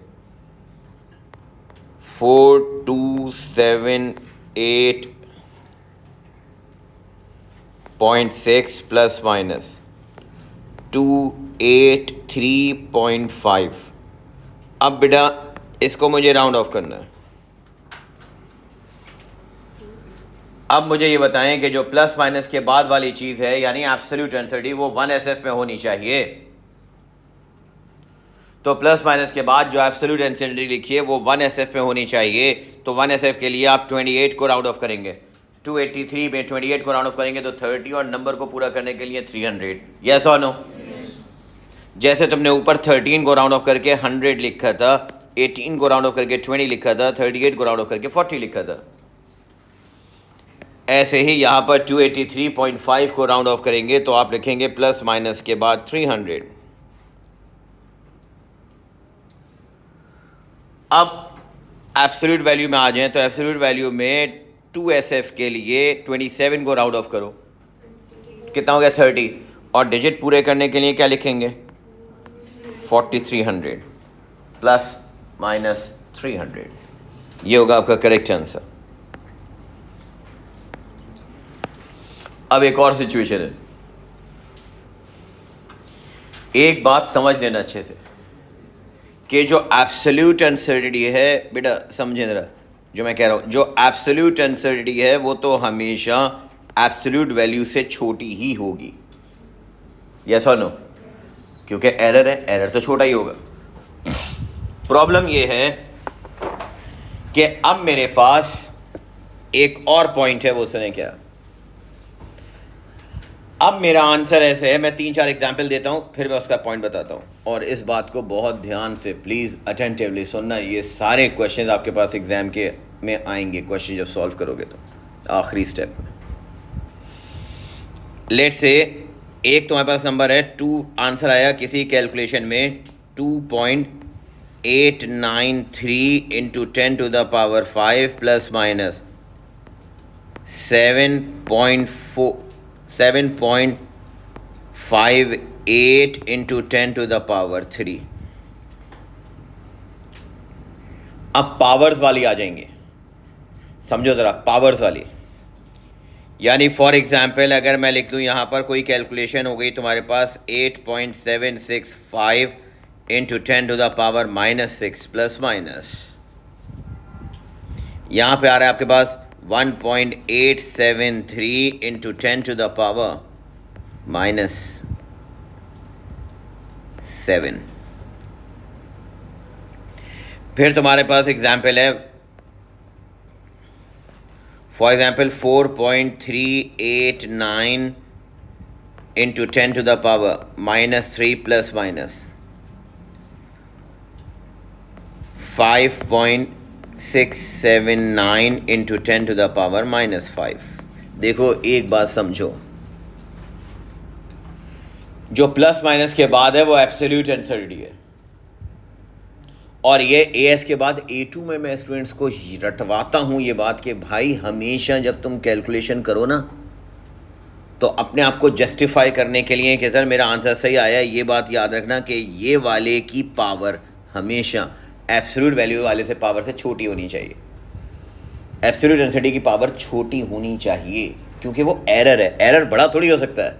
4278.6 प्लस माइनस 283.5। अब बेटा इसको मुझे राउंड ऑफ करना है। अब मुझे ये बताएं कि जो प्लस माइनस के बाद वाली चीज़ है यानी एब्सोल्यूट अनसर्टेनिटी वो 1 SF में होनी चाहिए। तो प्लस माइनस के बाद जो एब्सोल्यूट अनसर्टेनिटी लिखी है वो 1 SF में होनी चाहिए। तो 1 SF के लिए आप 28 को राउंड ऑफ करेंगे, 283 में 28 को राउंड ऑफ करेंगे तो 30, और नंबर को पूरा करने के लिए 300। यस और नो? जैसे तुमने ऊपर 13 को राउंड ऑफ करके 100 लिखा था, 18 को राउंड ऑफ करके 20 लिखा था, 38 को राउंड ऑफ करके 40 लिखा था, ऐसे ही यहाँ पर 283.5 को राउंड ऑफ करेंगे तो आप लिखेंगे प्लस माइनस के बाद 300। अब एब्सोल्यूट वैल्यू में आ जाएं तो एब्सोल्यूट वैल्यू में 2 SF के लिए 27 को राउंड ऑफ करो, कितना हो गया 30, और डिजिट पूरे करने के लिए क्या लिखेंगे 4300 प्लस माइनस 300। ये होगा आपका करेक्ट आंसर। अब एक और सिचुएशन है, एक बात समझ लेना अच्छे से कि जो एब्सोल्यूट अनसर्टेनिटी है बेटा, समझे जरा जो मैं कह रहा हूँ, जो एब्सोल्यूट अनसर्टेनिटी है वो तो हमेशा एब्सोल्यूट वैल्यू से छोटी ही होगी। यस और नो? क्योंकि एरर है, एरर तो छोटा ही होगा। प्रॉब्लम ये है कि अब मेरे पास एक और पॉइंट है, वो सुने क्या। अब मेरा आंसर ऐसे है, मैं 3-4 एग्जाम्पल देता हूँ फिर मैं उसका पॉइंट बताता हूँ, और इस बात को बहुत ध्यान से प्लीज़ अटेंटिवली सुनना। ये सारे क्वेश्चंस आपके पास एग्जाम के में आएंगे, क्वेश्चन जब सॉल्व करोगे तो आखिरी स्टेप में। लेट्स से एक तुम्हारे पास नंबर है 2, आंसर आया किसी कैलकुलेशन में 2.893 into 10 to the power 5 plus minus 7.58 into 10 to the power 3। अब पावर्स वाली आ जाएंगे, समझो ज़रा पावर्स वाली। यानी फॉर एग्जाम्पल अगर मैं लिख दूँ यहाँ पर कोई कैलकुलेशन हो गई तुम्हारे पास 8.765 into 10 to the power -6 plus minus, यहाँ पे आ रहा है आपके पास 1.873 इंटू 10 टू द पावर -7। फिर तुम्हारे पास एग्जाम्पल है for example 4.389 into 10 to the power -3 plus minus 5.679 into 10 to the power -5। देखो एक बात समझो, जो प्लस माइनस के बाद है वो एब्सोल्यूट अनसर्टेनिटी है, और ये एएस के बाद A2 में मैं स्टूडेंट्स को रटवाता हूँ ये बात कि भाई हमेशा जब तुम कैलकुलेशन करो ना तो अपने आप को जस्टिफाई करने के लिए कि सर मेरा आंसर सही आया है, ये बात याद रखना कि ये वाले की पावर हमेशा एब्सोल्यूट वैल्यू वाले से पावर से छोटी होनी चाहिए। एब्सोल्यूट अनसर्टेनिटी की पावर छोटी होनी चाहिए क्योंकि वो एरर है, एरर बड़ा थोड़ी हो सकता है।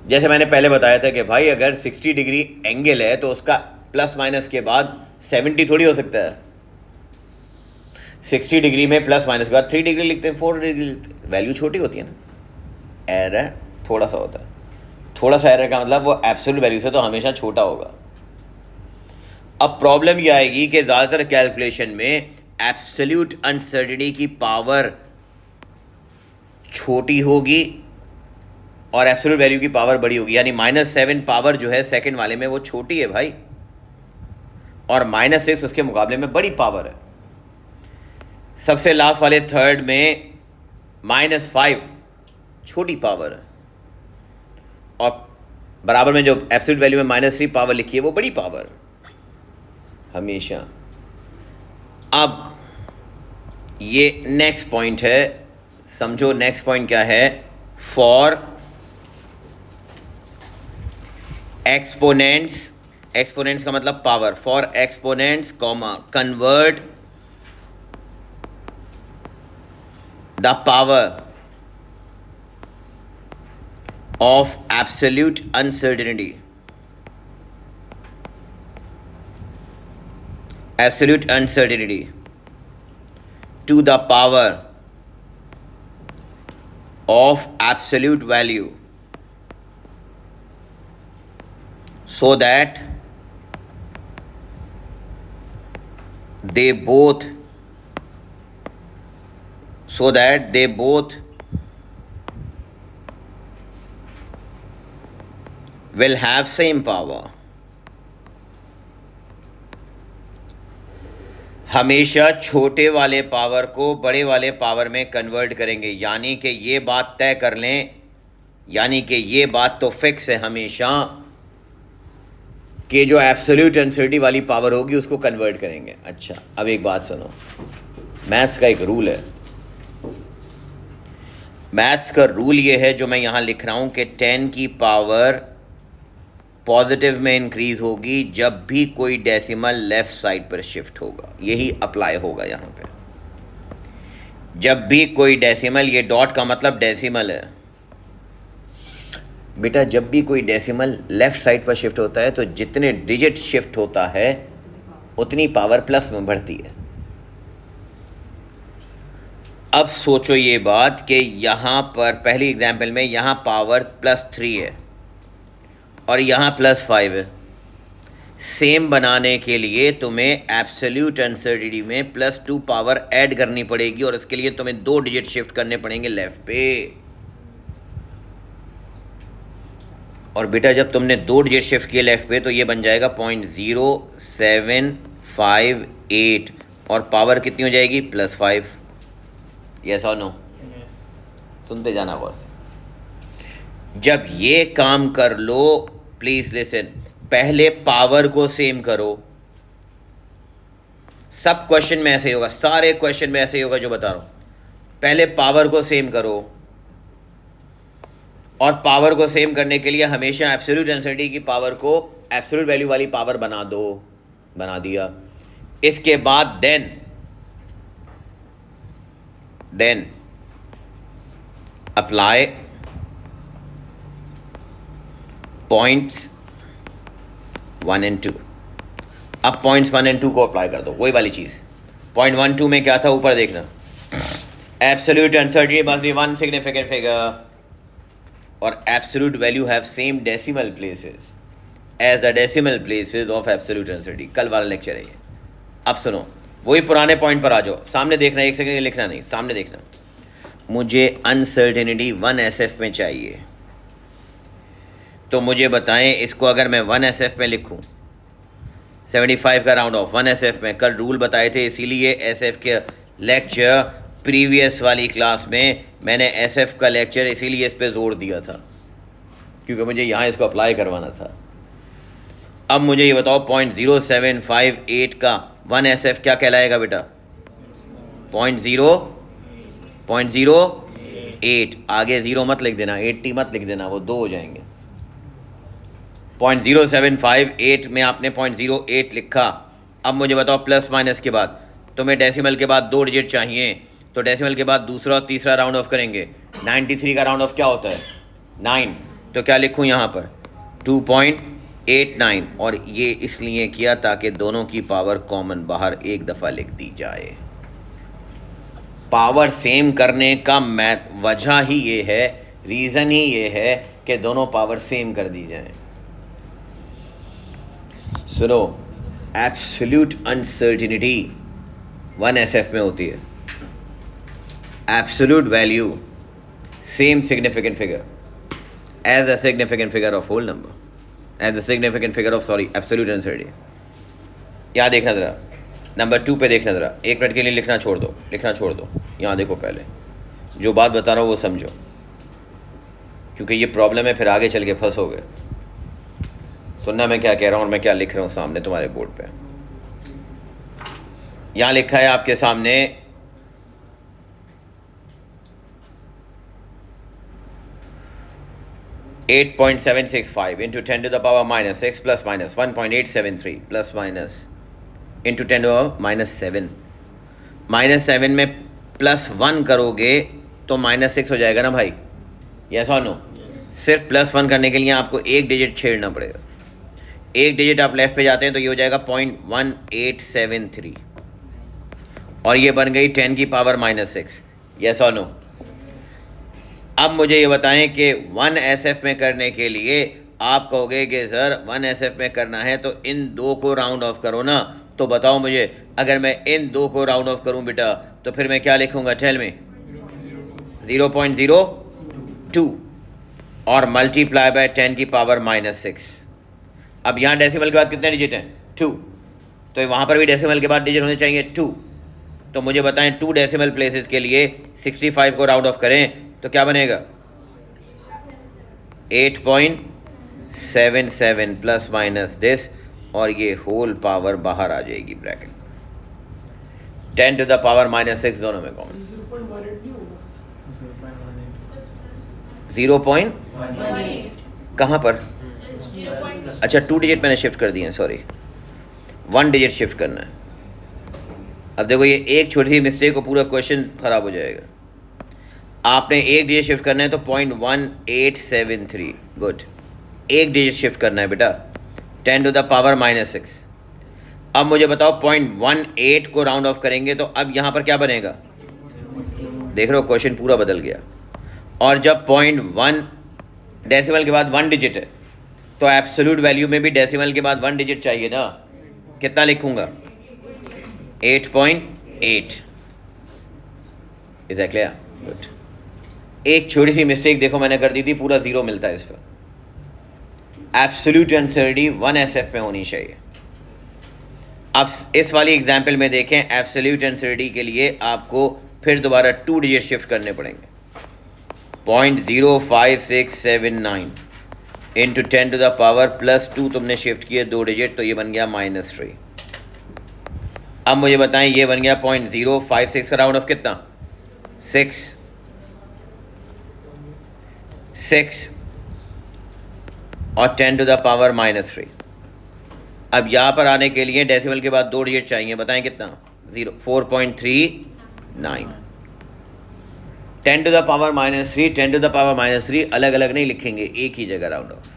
जैसे मैंने पहले बताया था कि भाई अगर 60 डिग्री एंगल है तो उसका प्लस माइनस के बाद 70 थोड़ी हो सकता है। 60 डिग्री में प्लस माइनस के बाद 3 डिग्री लिखते हैं, 4 डिग्री लिखते हैं, वैल्यू छोटी होती है ना, एरर थोड़ा सा होता है। थोड़ा सा एरर का मतलब वो एब्सोल्यूट वैल्यू से तो हमेशा छोटा होगा। अब प्रॉब्लम ये आएगी कि ज़्यादातर कैलकुलेशन में एब्सोल्यूट अनसर्टेनिटी की पावर छोटी होगी और एब्सोल्यूट वैल्यू की पावर बड़ी होगी, यानी -7 पावर जो है सेकंड वाले में वो छोटी है भाई, और -6 उसके मुकाबले में बड़ी पावर है। सबसे लास्ट वाले थर्ड में -5 छोटी पावर है, और बराबर में जो एब्सोल्यूट वैल्यू में -3 पावर लिखी है वो बड़ी पावर हमेशा। अब ये नेक्स्ट पॉइंट है, समझो नेक्स्ट पॉइंट क्या है। फॉर एक्सपोनेंट्स, एक्सपोनेंट्स का मतलब power, for exponents comma convert the power of absolute uncertainty, absolute uncertainty to the power of absolute value so that they both will have same power। हमेशा छोटे वाले पावर को बड़े वाले पावर में कन्वर्ट करेंगे, यानी कि ये बात तय कर लें, यानी कि ये बात तो फिक्स है हमेशा कि जो एब्सोल्यूट अनसर्टेनिटी वाली पावर होगी उसको कन्वर्ट करेंगे। अच्छा, अब एक बात सुनो, मैथ्स का एक रूल है। मैथ्स का रूल ये है जो मैं यहाँ लिख रहा हूँ कि 10 की पावर पॉजिटिव में इंक्रीज होगी जब भी कोई डेसिमल लेफ्ट साइड पर शिफ्ट होगा। यही अप्लाई होगा यहाँ पे, जब भी कोई डेसिमल, ये डॉट का मतलब डेसिमल है बेटा, जब भी कोई डेसिमल लेफ्ट साइड पर शिफ्ट होता है तो जितने डिजिट शिफ्ट होता है उतनी पावर प्लस में बढ़ती है। अब सोचो ये बात कि यहाँ पर पहली एग्जाम्पल में यहाँ पावर +3 है और यहाँ +5 है। सेम बनाने के लिए तुम्हें एब्सोल्यूट अनसर्टेनिटी में +2 पावर ऐड करनी पड़ेगी और इसके लिए तुम्हें 2 डिजिट शिफ्ट करने पड़ेंगे लेफ्ट पे। और बेटा जब तुमने 2 डिजिट शिफ्ट किए लेफ्ट पे तो ये बन जाएगा 0.0758 और पावर कितनी हो जाएगी +5। यस और नो? सुनते जाना गौर से। जब ये काम कर लो, प्लीज लिसन, पहले पावर को सेम करो। सब क्वेश्चन में ऐसे ही होगा, सारे क्वेश्चन में ऐसे ही होगा जो बता रहा हूं। पहले पावर को सेम करो और पावर को सेम करने के लिए हमेशा एब्सोल्यूट अनसर्टेनिटी की पावर को एब्सोल्यूट वैल्यू वाली पावर बना दो। बना दिया। इसके बाद देन अप्लाई पॉइंट्स 1 and 2। अब पॉइंट्स 1 and 2 को अप्लाई कर दो, वही वाली चीज़। पॉइंट 1 2 में क्या था, ऊपर देखना, absolute uncertainty must be one significant figure और absolute value have same decimal places as the decimal places of absolute uncertainty. कल वाला लेक्चर है ये। अब सुनो, वही पुराने पॉइंट पर आ जाओ, सामने देखना, एक सेकंड लिखना नहीं, सामने देखना। मुझे अनसर्टेनिटी 1 SF में चाहिए, तो मुझे बताएं इसको अगर मैं 1 SF में लिखूं, 75 का राउंड ऑफ 1 SF में, कल रूल बताए थे, इसीलिए SF के लेक्चर प्रीवियस वाली क्लास में मैंने SF का लेक्चर इसीलिए इस पर जोर दिया था, क्योंकि मुझे यहाँ इसको अप्लाई करवाना था। अब मुझे ये बताओ, 0.0758 का 1 SF क्या कहलाएगा बेटा? 0.08। आगे 0 मत लिख देना, 80 मत लिख देना, वो 2 हो जाएंगे। 0.0758 में आपने 0.08 लिखा। अब मुझे बताओ प्लस माइनस के बाद तुम्हें डेसिमल के बाद 2 डिजिट चाहिए, तो डेसिमल के बाद दूसरा और तीसरा राउंड ऑफ करेंगे। 93 का राउंड ऑफ क्या होता है? 9। तो क्या लिखूं यहाँ पर? 2.89। और ये इसलिए किया ताकि दोनों की पावर कॉमन बाहर एक दफ़ा लिख दी जाए। पावर सेम करने का वजह ही ये है, रीज़न ही ये है कि दोनों पावर सेम कर दी जाए। सुनो, एब्सोल्यूट अनसर्टेनिटी 1 SF में होती है। Absolute value same significant figure as a significant figure of whole number, as a significant figure of absolute uncertainty. क्या देखना ज़रा, नंबर 2 पे देखना ज़रा, 1 मिनट के लिए लिखना छोड़ दो, यहाँ देखो, पहले जो बात बता रहा हूँ वो समझो, क्योंकि ये प्रॉब्लम है, फिर आगे चल के फंसोगे। सुनना मैं क्या कह रहा हूँ और मैं क्या लिख रहा हूँ सामने तुम्हारे बोर्ड पे। यहाँ लिखा है आपके सामने 8.765 into 10 to the power minus 6 plus minus 1.873 plus minus into 10 to the power minus 7। -7 में +1 करोगे तो -6 हो जाएगा ना भाई, यस और नो? सिर्फ +1 करने के लिए आपको एक डिजिट छेड़ना पड़ेगा। एक डिजिट आप लेफ्ट पे जाते हैं तो ये हो जाएगा 0.1873 और ये बन गई 10 की पावर -6, यस और नो? अब मुझे ये बताएं कि 1 SF में करने के लिए आप कहोगे कि सर 1 SF में करना है तो इन 2 को राउंड ऑफ करो ना। तो बताओ मुझे, अगर मैं इन 2 को राउंड ऑफ करूं बेटा तो फिर मैं क्या लिखूंगा? टेल में 0.02 और मल्टीप्लाई बाय 10 की पावर -6। अब यहाँ डेसिमल के बाद कितने डिजिट हैं? 2। तो वहाँ पर भी डेसिमल के बाद डिजिट होने चाहिए 2। तो मुझे बताएं 2 डेसिमल प्लेसेस के लिए 65 को राउंड ऑफ करें तो क्या बनेगा? 8.77 प्लस माइनस दिस, और ये होल पावर बाहर आ जाएगी ब्रैकेट। 10 टू द पावर -6 दोनों में कॉमन। 0.18 कहाँ पर? अच्छा 2 डिजिट मैंने शिफ्ट कर दिए हैं, सॉरी 1 डिजिट शिफ्ट करना है। अब देखो ये एक छोटी सी मिस्टेक को पूरा क्वेश्चन ख़राब हो जाएगा। आपने एक डिजिट शिफ्ट करना है तो 0.1873, गुड। एक डिजिट शिफ्ट करना है बेटा, 10 टू द पावर -6। अब मुझे बताओ 0.18 को राउंड ऑफ करेंगे तो अब यहाँ पर क्या बनेगा? देख रहे हो क्वेश्चन पूरा बदल गया। और जब 0.1 डेसिमल के बाद 1 डिजिट है तो एब्सोल्यूट वैल्यू में भी डेसिमल के बाद 1 डिजिट चाहिए ना। कितना लिखूंगा? 8.8। Is that clear? गुड। एक छोटी सी मिस्टेक देखो मैंने कर दी थी, पूरा 0 मिलता है इस पर। एब्सोल्यूट अनसर्टेनिटी 1 SF में होनी चाहिए। अब इस वाली एग्जाम्पल में देखें, एब्सोल्यूट अनसर्टेनिटी के लिए आपको फिर दोबारा 2 डिजिट शिफ्ट करने पड़ेंगे। 0.05679 इंटू 10 टू द पावर +2 तुमने शिफ्ट किए 2 डिजिट, तो ये बन गया -3। अब मुझे बताएं ये बन गया 0.056 का राउंड ऑफ कितना? 6 और 10 टू द पावर -3। अब यहाँ पर आने के लिए डेसिमल के बाद 2 डिजिट चाहिए, बताएं कितना? 4.39। 10 to the power -3, 10 to the power -3 अलग अलग नहीं लिखेंगे, एक ही जगह राउंड ऑफ।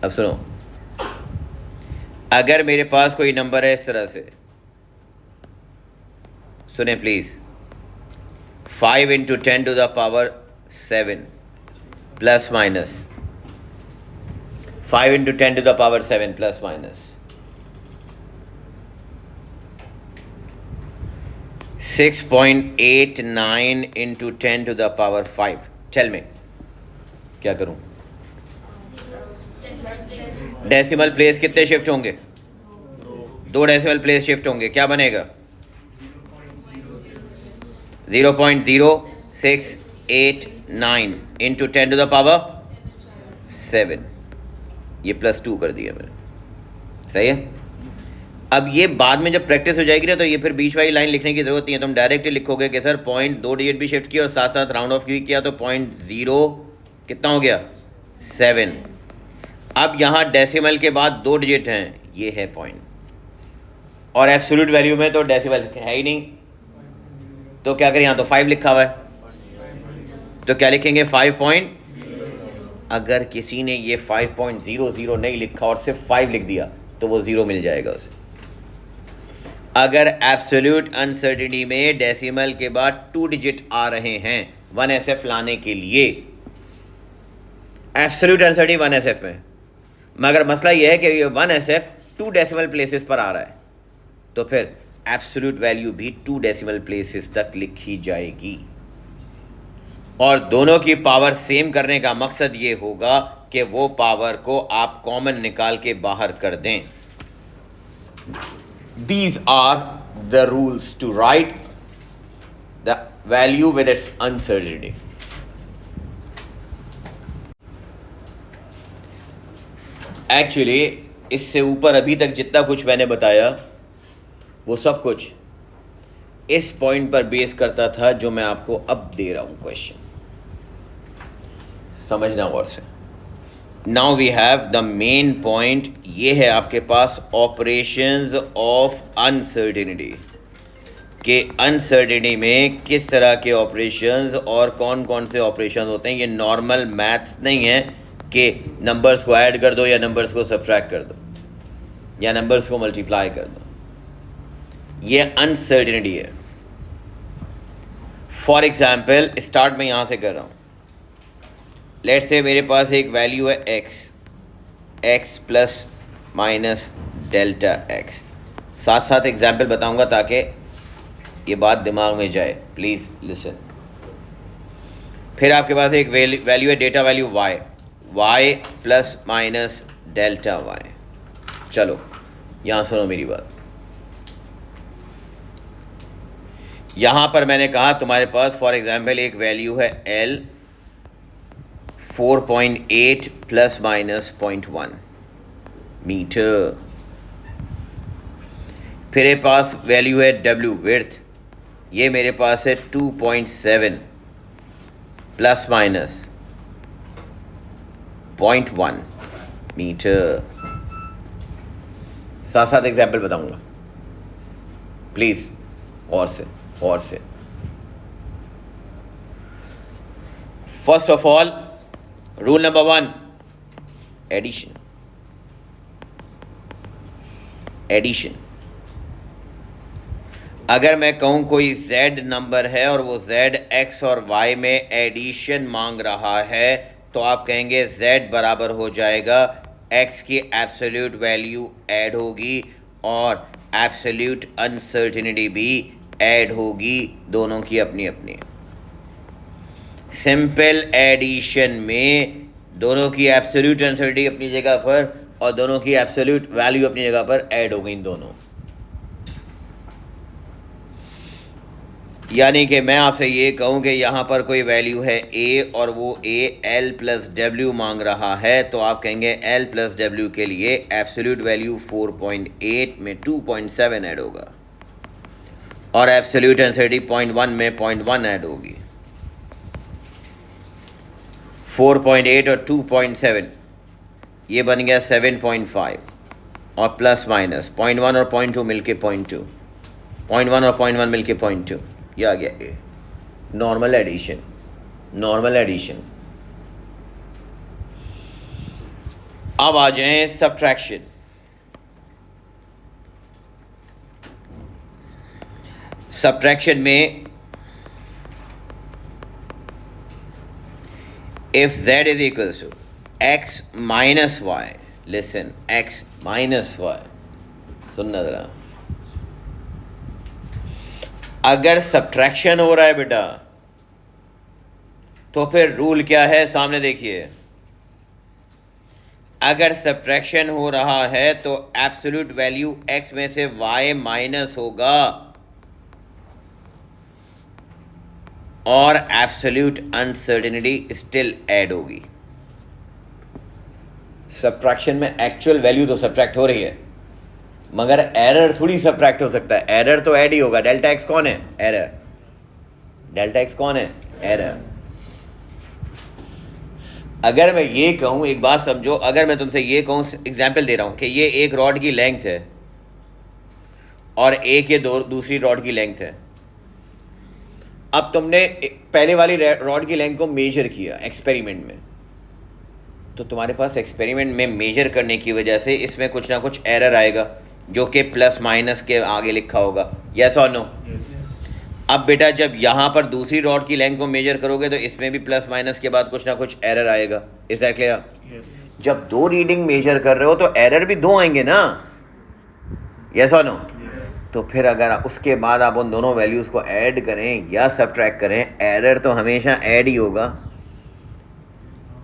अब सुनो, अगर मेरे पास कोई नंबर है इस तरह से, सुने please, 5 × 10 to the power 7 plus minus 5 × 10 to the power 7 plus minus 6.89 × 10 to the power 5। Tell me, क्या करूं? डेसिमल प्लेस कितने शिफ्ट होंगे? 2 डेसिमल प्लेस शिफ्ट होंगे, क्या बनेगा? 0.0689 × 10 to the power 7। ये +2 कर दिया मैंने, सही है। अब ये बाद में जब प्रैक्टिस हो जाएगी ना, तो ये फिर बीच वाली लाइन लिखने की जरूरत नहीं है, तुम डायरेक्ट ही लिखोगे कि सर पॉइंट 2 डिजिट भी शिफ्ट किया और साथ साथ राउंड ऑफ भी किया, तो 0.0 कितना हो गया? 7। अब यहाँ डेसिमल के बाद 2 डिजिट हैं, ये है पॉइंट, और एब्सोल्यूट वैल्यू में तो डेसिमल है ही नहीं, तो क्या करें? यहाँ तो 5 लिखा हुआ है, तो क्या लिखेंगे? 5 पॉइंट। अगर किसी ने ये 5.00 नहीं लिखा और सिर्फ 5 लिख दिया तो वो 0 मिल जाएगा उसे। अगर एब्सोल्यूट अनसर्टिनिटी में डेसिमल के बाद 2 डिजिट आ रहे हैं 1SF लाने के लिए, एब्सोल्यूट अनसर्टिनिटी 1SF में, मगर मसला यह है कि ये 1SF 2 डेसिमल प्लेसेस पर आ रहा है, तो फिर एब्सोल्यूट वैल्यू भी 2 डेसिमल प्लेसेस तक लिखी जाएगी, और दोनों की पावर सेम करने का मकसद ये होगा कि वो पावर को आप कॉमन निकाल के बाहर कर दें। These are the rules to write the value with its uncertainty. Actually, इससे ऊपर अभी तक जितना कुछ मैंने बताया वो सब कुछ इस पॉइंट पर बेस करता था जो मैं आपको अब दे रहा हूं क्वेश्चन, समझना गौर से। Now we have the main point, ये है आपके पास ऑपरेशंस ऑफ अनसर्टेनिटी, कि अनसर्टेनिटी में किस तरह के ऑपरेशंस और कौन कौन से ऑपरेशंस होते हैं। ये नॉर्मल मैथ्स नहीं है कि नंबर्स को ऐड कर दो या नंबर्स को सब्ट्रैक्ट कर दो या नंबर्स को मल्टीप्लाई कर दो, ये अनसर्टेनिटी है। फॉर एग्जाम्पल, स्टार्ट मैं यहाँ से कर रहा हूँ। लेट्स से मेरे पास एक वैल्यू है x plus minus delta x। साथ साथ एग्जाम्पल बताऊंगा ताकि ये बात दिमाग में जाए, प्लीज़ लिसन। फिर आपके पास एक वैल्यू है data value y plus minus delta y। चलो यहाँ सुनो मेरी बात। यहाँ पर मैंने कहा तुम्हारे पास फॉर एग्जाम्पल एक वैल्यू है l 4.8 प्लस माइनस 0.1 मीटर। फिर मेरे पास वैल्यू है w विड्थ, ये मेरे पास है 2.7 प्लस माइनस 0.1 मीटर। साथ साथ एग्जाम्पल बताऊंगा, प्लीज और से। First of all, rule number 1, addition. अगर मैं कहूं कोई z नंबर है और वो z x और y में एडिशन मांग रहा है, तो आप कहेंगे z बराबर हो जाएगा x की एब्सोल्यूट वैल्यू ऐड होगी और एब्सोल्यूट अनसर्टेनिटी भी ऐड होगी, दोनों की अपनी अपनी। सिंपल एडिशन में दोनों की एब्सोल्यूट अनसर्टेनिटी अपनी जगह पर और दोनों की एब्सोल्यूट वैल्यू अपनी जगह पर ऐड हो गई दोनों। यानी कि मैं आपसे ये कहूँ कि यहाँ पर कोई वैल्यू है a और वो a l प्लस w मांग रहा है, तो आप कहेंगे l प्लस w के लिए एब्सोल्यूट वैल्यू 4.8 में 2.7 ऐड होगा और एब्सोल्यूट अनसर्टेनिटी 0.1 में 0.1 ऐड होगी। 4.8 और 2.7 ये बन गया 7.5 और प्लस माइनस 0.1 और 0.2 मिलके 0.2, 0.1 और 0.1 मिलके 0.2, ये आ गया ए, नॉर्मल एडिशन, नॉर्मल एडिशन। अब आ जाएं सब्ट्रैक्शन। सब्ट्रैक्शन में if z is equals to x minus y, listen, x minus y, सुनना जरा, अगर सब्ट्रैक्शन हो रहा है बेटा तो फिर रूल क्या है सामने देखिए। अगर सब्ट्रैक्शन हो रहा है तो एब्सोल्यूट वैल्यू x में से y माइनस होगा और एब्सोल्यूट अनसर्टेनिटी स्टिल ऐड होगी। सब्ट्रैक्शन में एक्चुअल वैल्यू तो सब्ट्रैक्ट हो रही है मगर एरर थोड़ी सब्ट्रैक्ट हो सकता है, एरर तो ऐड ही होगा। डेल्टा एक्स कौन है? एरर। डेल्टा एक्स कौन है? एरर। अगर मैं ये कहूं, एक बात समझो, अगर मैं तुमसे ये कहूं, एग्जाम्पल दे रहा हूं कि ये एक रॉड की लेंथ है और एक ये दूसरी रॉड की लेंथ है। अब तुमने पहले वाली रॉड की लेंथ को मेजर किया एक्सपेरिमेंट में, तो तुम्हारे पास एक्सपेरिमेंट में मेजर करने की वजह से इसमें कुछ ना कुछ एरर आएगा जो कि प्लस माइनस के आगे लिखा होगा। यस और नो? अब बेटा जब यहाँ पर दूसरी रॉड की लेंथ को मेजर करोगे तो इसमें भी प्लस माइनस के बाद कुछ ना कुछ एरर आएगा। Is that clear? जब दो रीडिंग मेजर कर रहे हो तो एरर भी दो आएंगे ना। यस और नो? तो फिर अगर उसके बाद आप उन दोनों वैल्यूज़ को ऐड करें या सब्ट्रैक्ट करें, एरर तो हमेशा ऐड ही होगा।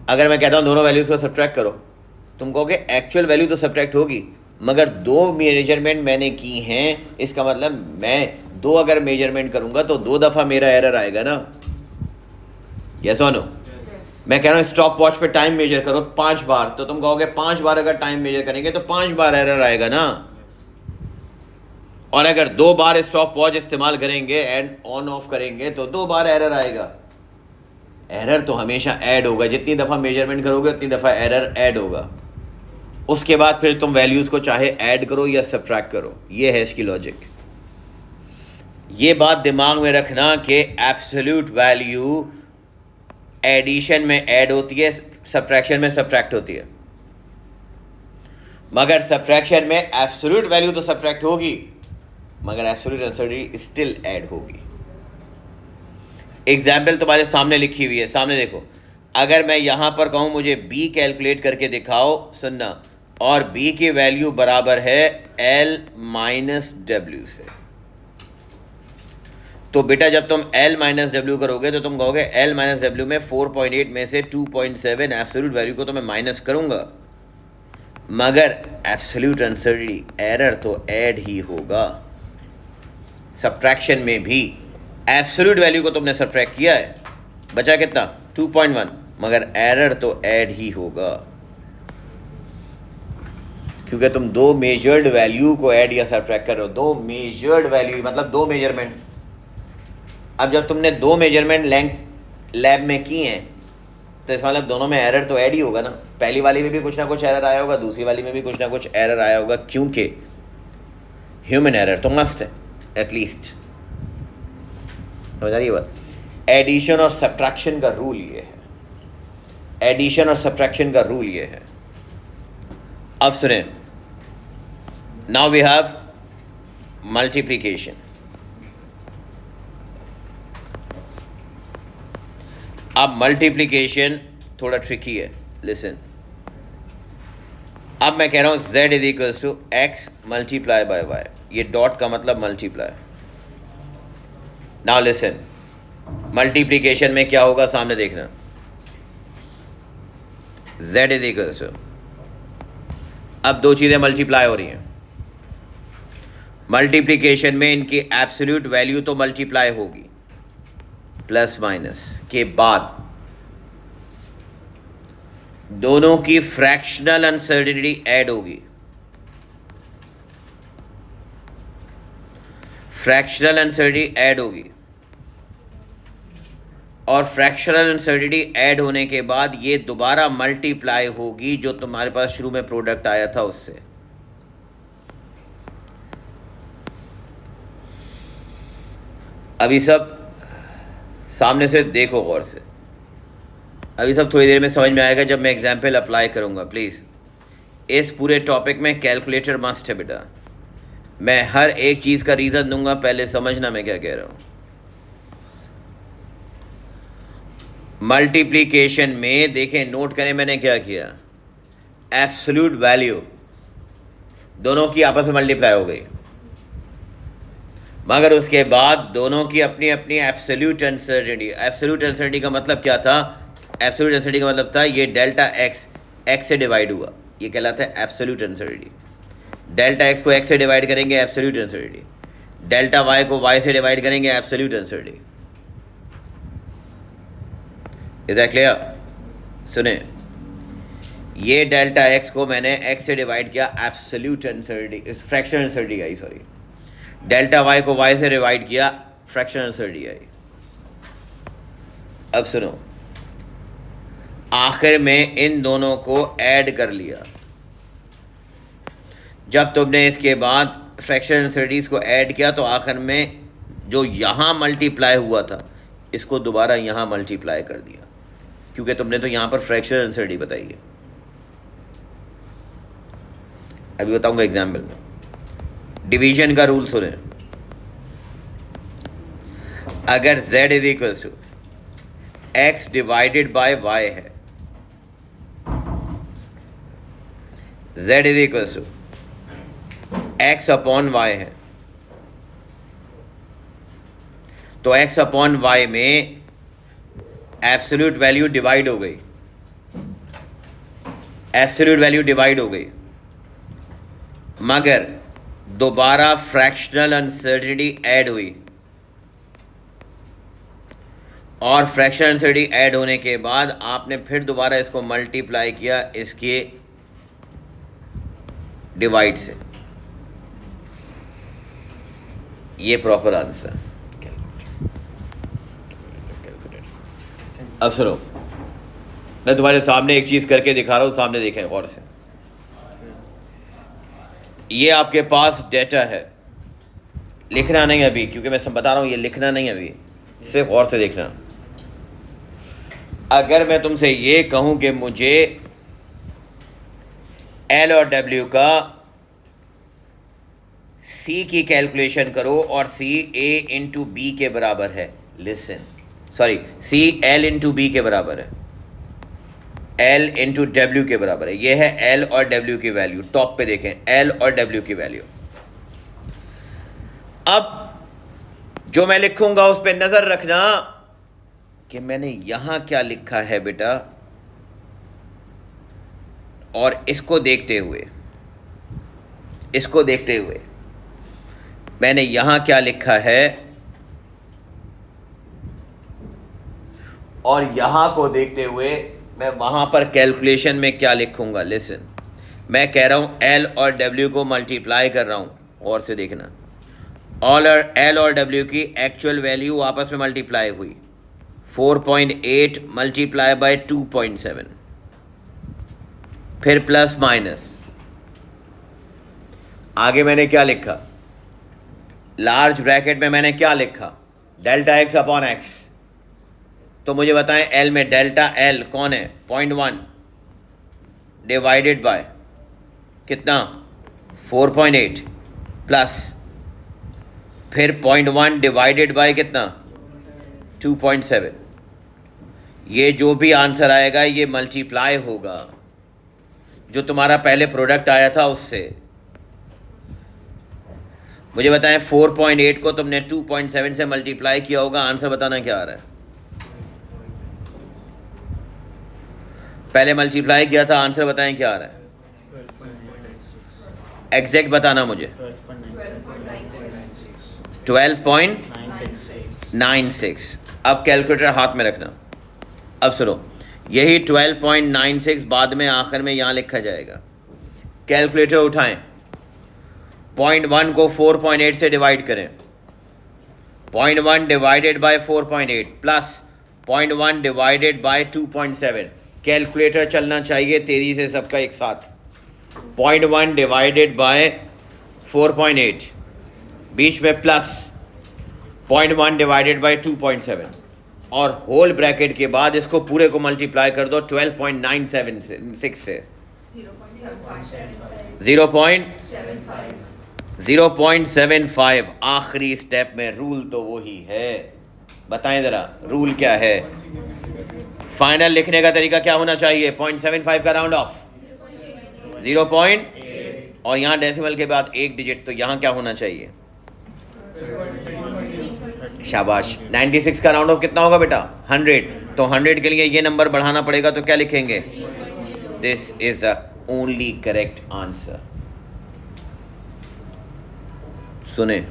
अगर मैं कहता हूँ दोनों वैल्यूज़ को सब्ट्रैक्ट करो, तुम कहोगे एक्चुअल वैल्यू तो सब्ट्रैक्ट होगी मगर दो मेजरमेंट मैंने की हैं, इसका मतलब मैं दो अगर मेजरमेंट करूँगा तो दो दफ़ा मेरा एरर आएगा ना। यस और नो? मैं कह रहा हूँ स्टॉप वॉच पे टाइम मेजर करो 5 बार, तो तुम कहोगे 5 बार अगर टाइम मेजर करेंगे तो 5 बार एरर आएगा ना। और अगर 2 बार स्टॉप वॉच इस्तेमाल करेंगे एंड ऑन ऑफ करेंगे तो 2 बार एरर आएगा। एरर तो हमेशा ऐड होगा, जितनी दफ़ा मेजरमेंट करोगे उतनी दफ़ा एरर ऐड होगा। उसके बाद फिर तुम वैल्यूज़ को चाहे ऐड करो या सब्ट्रैक्ट करो, ये है इसकी लॉजिक। ये बात दिमाग में रखना कि एब्सोल्यूट वैल्यू एडिशन में ऐड होती है, सब्ट्रैक्शन में सब्ट्रैक्ट होती है। मगर सब्ट्रैक्शन में एब्सोल्यूट वैल्यू तो सब्ट्रैक्ट होगी मगर एब्सोल्यूट अनसर्टेनिटी स्टिल ऐड होगी। एग्जाम्पल तुम्हारे सामने लिखी हुई है, सामने देखो। अगर मैं यहाँ पर कहूँ मुझे b कैलकुलेट करके दिखाओ, सुनना, और b की वैल्यू बराबर है l माइनस डब्ल्यू से, तो बेटा जब तुम l माइनस डब्ल्यू करोगे तो तुम कहोगे l माइनस डब्ल्यू में 4.8 में से 2.7 एब्सोल्यूट वैल्यू को तो मैं माइनस करूँगा मगर एब्सोल्यूट अनसर्टेनिटी एरर तो ऐड ही होगा। सब्ट्रैक्शन में भी एब्सोल्यूट वैल्यू को तुमने सब्ट्रैक्ट किया है, बचा कितना? 2.1, मगर एरर तो ऐड ही होगा क्योंकि तुम दो मेजर्ड वैल्यू को ऐड या सब्ट्रैक्ट कर रहे हो। दो मेजर्ड वैल्यू मतलब दो मेजरमेंट। अब जब तुमने दो मेजरमेंट लेंथ लैब में की हैं तो इसका मतलब दोनों में एरर तो ऐड ही होगा ना। पहली वाली में भी कुछ ना कुछ एरर आया होगा, दूसरी वाली में भी कुछ ना कुछ एरर आया होगा, क्योंकि ह्यूमन एरर तो मस्ट है एटलीस्ट। समझ आ रही है बात? एडिशन और सब्ट्रैक्शन का रूल ये है, एडिशन और सब्ट्रैक्शन का रूल ये है। अब सुने, नाउ वी हैव मल्टीप्लिकेशन। अब मल्टीप्लिकेशन थोड़ा ट्रिकी है, लिसन। अब मैं कह रहा हूं z is equals to x multiply by y, ये डॉट का मतलब मल्टीप्लाई। नाउ लिसन, मल्टीप्लिकेशन में क्या होगा सामने देखना। z इज इक्वल्स टू, अब दो चीज़ें मल्टीप्लाई हो रही हैं। मल्टीप्लिकेशन में इनकी एब्सोल्यूट वैल्यू तो मल्टीप्लाई होगी, प्लस माइनस के बाद दोनों की फ्रैक्शनल अनसर्टेनिटी ऐड होगी। फ्रैक्शनल अनसर्टेनिटी ऐड होगी और फ्रैक्शनल अनसर्टेनिटी ऐड होने के बाद ये दोबारा मल्टीप्लाई होगी जो तुम्हारे पास शुरू में प्रोडक्ट आया था उससे। अभी सब सामने से देखो गौर से, अभी सब थोड़ी देर में समझ में आएगा जब मैं एग्जाम्पल अप्लाई करूँगा। प्लीज़ इस पूरे टॉपिक में कैलकुलेटर मस्ट है बेटा। मैं हर एक चीज़ का रीज़न दूंगा, पहले समझना मैं क्या कह रहा हूँ। मल्टीप्लिकेशन में देखें, नोट करें मैंने क्या किया, एब्सोल्यूट वैल्यू दोनों की आपस में मल्टीप्लाई हो गई, मगर उसके बाद दोनों की अपनी अपनी एब्सोल्यूट अनसर्टेनिटी। एब्सोल्यूट अनसर्टेनिटी का मतलब क्या था? एब्सोल्यूट अनसर्टेनिटी का मतलब था ये डेल्टा एक्स एक्स से डिवाइड हुआ, ये कहलाता है एब्सोल्यूट अनसर्टेनिटी। डेल्टा एक्स को एक्स से डिवाइड करेंगे एब्सोल्यूट अनसर्टेनिटी, डेल्टा वाई को वाई से डिवाइड करेंगे absolute uncertainty. Is that clear? सुने, ये डेल्टा एक्स को मैंने एक्स से डिवाइड किया, एब्सोल्यूट अनसर्टेनिटी, इस फ्रैक्शन अनसर्टेनिटी आई, सॉरी। डेल्टा वाई को वाई से डिवाइड किया, फ्रैक्शन अनसर्टेनिटी आई। अब सुनो, आखिर में इन दोनों को ऐड कर लिया। जब तुमने इसके बाद फ्रैक्शन अनसर्टेनिटीज को ऐड किया तो आखिर में जो यहाँ मल्टीप्लाई हुआ था इसको दोबारा यहाँ मल्टीप्लाई कर दिया, क्योंकि तुमने तो यहाँ पर फ्रैक्शन अनसर्टेनिटी बताई है। अभी बताऊंगा एग्जाम्पल में। डिवीजन का रूल सुने, अगर z is equal to x divided by y है, z is equal to x upon y है, तो x अपॉन y में एब्सोल्यूट वैल्यू डिवाइड हो गई, एब्सोल्यूट वैल्यू डिवाइड हो गई, मगर दोबारा फ्रैक्शनल अनसर्टेनिटी ऐड हुई, और फ्रैक्शन अनसर्टेनिटी ऐड होने के बाद आपने फिर दोबारा इसको मल्टीप्लाई किया इसके डिवाइड से। ये प्रॉपर आंसर। अब सुनो, मैं तुम्हारे सामने एक चीज़ करके दिखा रहा हूँ, सामने देखें गौर से। ये आपके पास डेटा है, लिखना नहीं अभी, क्योंकि मैं सब बता रहा हूँ, ये लिखना नहीं अभी, सिर्फ गौर से देखना। अगर मैं तुमसे ये कहूँ कि मुझे एल और डब्ल्यू का सी की कैलकुलेशन करो और सी ए इंटू बी के बराबर है, listen, sorry, C L into B के बराबर है, एल इंटू डब्ल्यू के बराबर है। ये है एल और डब्ल्यू की वैल्यू, टॉप पे देखें एल और डब्ल्यू की वैल्यू। अब जो मैं लिखूंगा उस पर नजर रखना कि मैंने यहां क्या लिखा है बेटा, और इसको देखते हुए मैंने यहां क्या लिखा है और यहां को देखते हुए मैं वहां पर कैलकुलेशन में क्या लिखूंगा। लिसन, मैं कह रहा हूं एल और डब्ल्यू को मल्टीप्लाई कर रहा हूं, और से देखना, ऑल और एल और डब्ल्यू की एक्चुअल वैल्यू आपस में मल्टीप्लाई हुई, 4.8 मल्टीप्लाई बाय 2.7, फिर प्लस माइनस, आगे मैंने क्या लिखा, लार्ज ब्रैकेट में मैंने क्या लिखा, डेल्टा एक्स अपॉन एक्स। तो मुझे बताएं एल में डेल्टा एल कौन है, 0.1 डिवाइडेड बाय कितना, 4.8 प्लस फिर 0.1 डिवाइडेड बाय कितना, 2.7। ये जो भी आंसर आएगा ये मल्टीप्लाई होगा जो तुम्हारा पहले प्रोडक्ट आया था उससे। मुझे बताएं 4.8 को तुमने 2.7 से मल्टीप्लाई किया होगा, आंसर बताना क्या आ रहा है। पहले मल्टीप्लाई किया था, आंसर बताएं क्या आ रहा है, एग्जैक्ट बताना मुझे। 12.96। अब कैलकुलेटर हाथ में रखना। अब सुनो, यही 12.96 बाद में आखिर में यहाँ लिखा जाएगा। कैलकुलेटर उठाएं, 0.1 को 4.8 से डिवाइड करें, 0.1 divided by 4.8 plus 0.1 divided by 2.7। Calculator चलना चाहिए तेजी से सबका एक साथ। 0.1 डिवाइडेड बाय 4.8, बीच में प्लस 0.1 डिवाइडेड बाई 2.7 और होल ब्रैकेट के बाद इसको पूरे को मल्टीप्लाई कर दो 12.976 से 0.75। आखिरी स्टेप में रूल तो वही है, बताएं ज़रा रूल क्या है। फाइनल लिखने का तरीका क्या होना चाहिए? 0.75 का राउंड ऑफ 0. और यहाँ डेसिमल के बाद एक डिजिट, तो यहाँ क्या होना चाहिए? शाबाश। 96 का राउंड ऑफ कितना होगा बेटा? 100। तो 100 के लिए ये नंबर बढ़ाना पड़ेगा, तो क्या लिखेंगे? This is the only correct answer. सुने,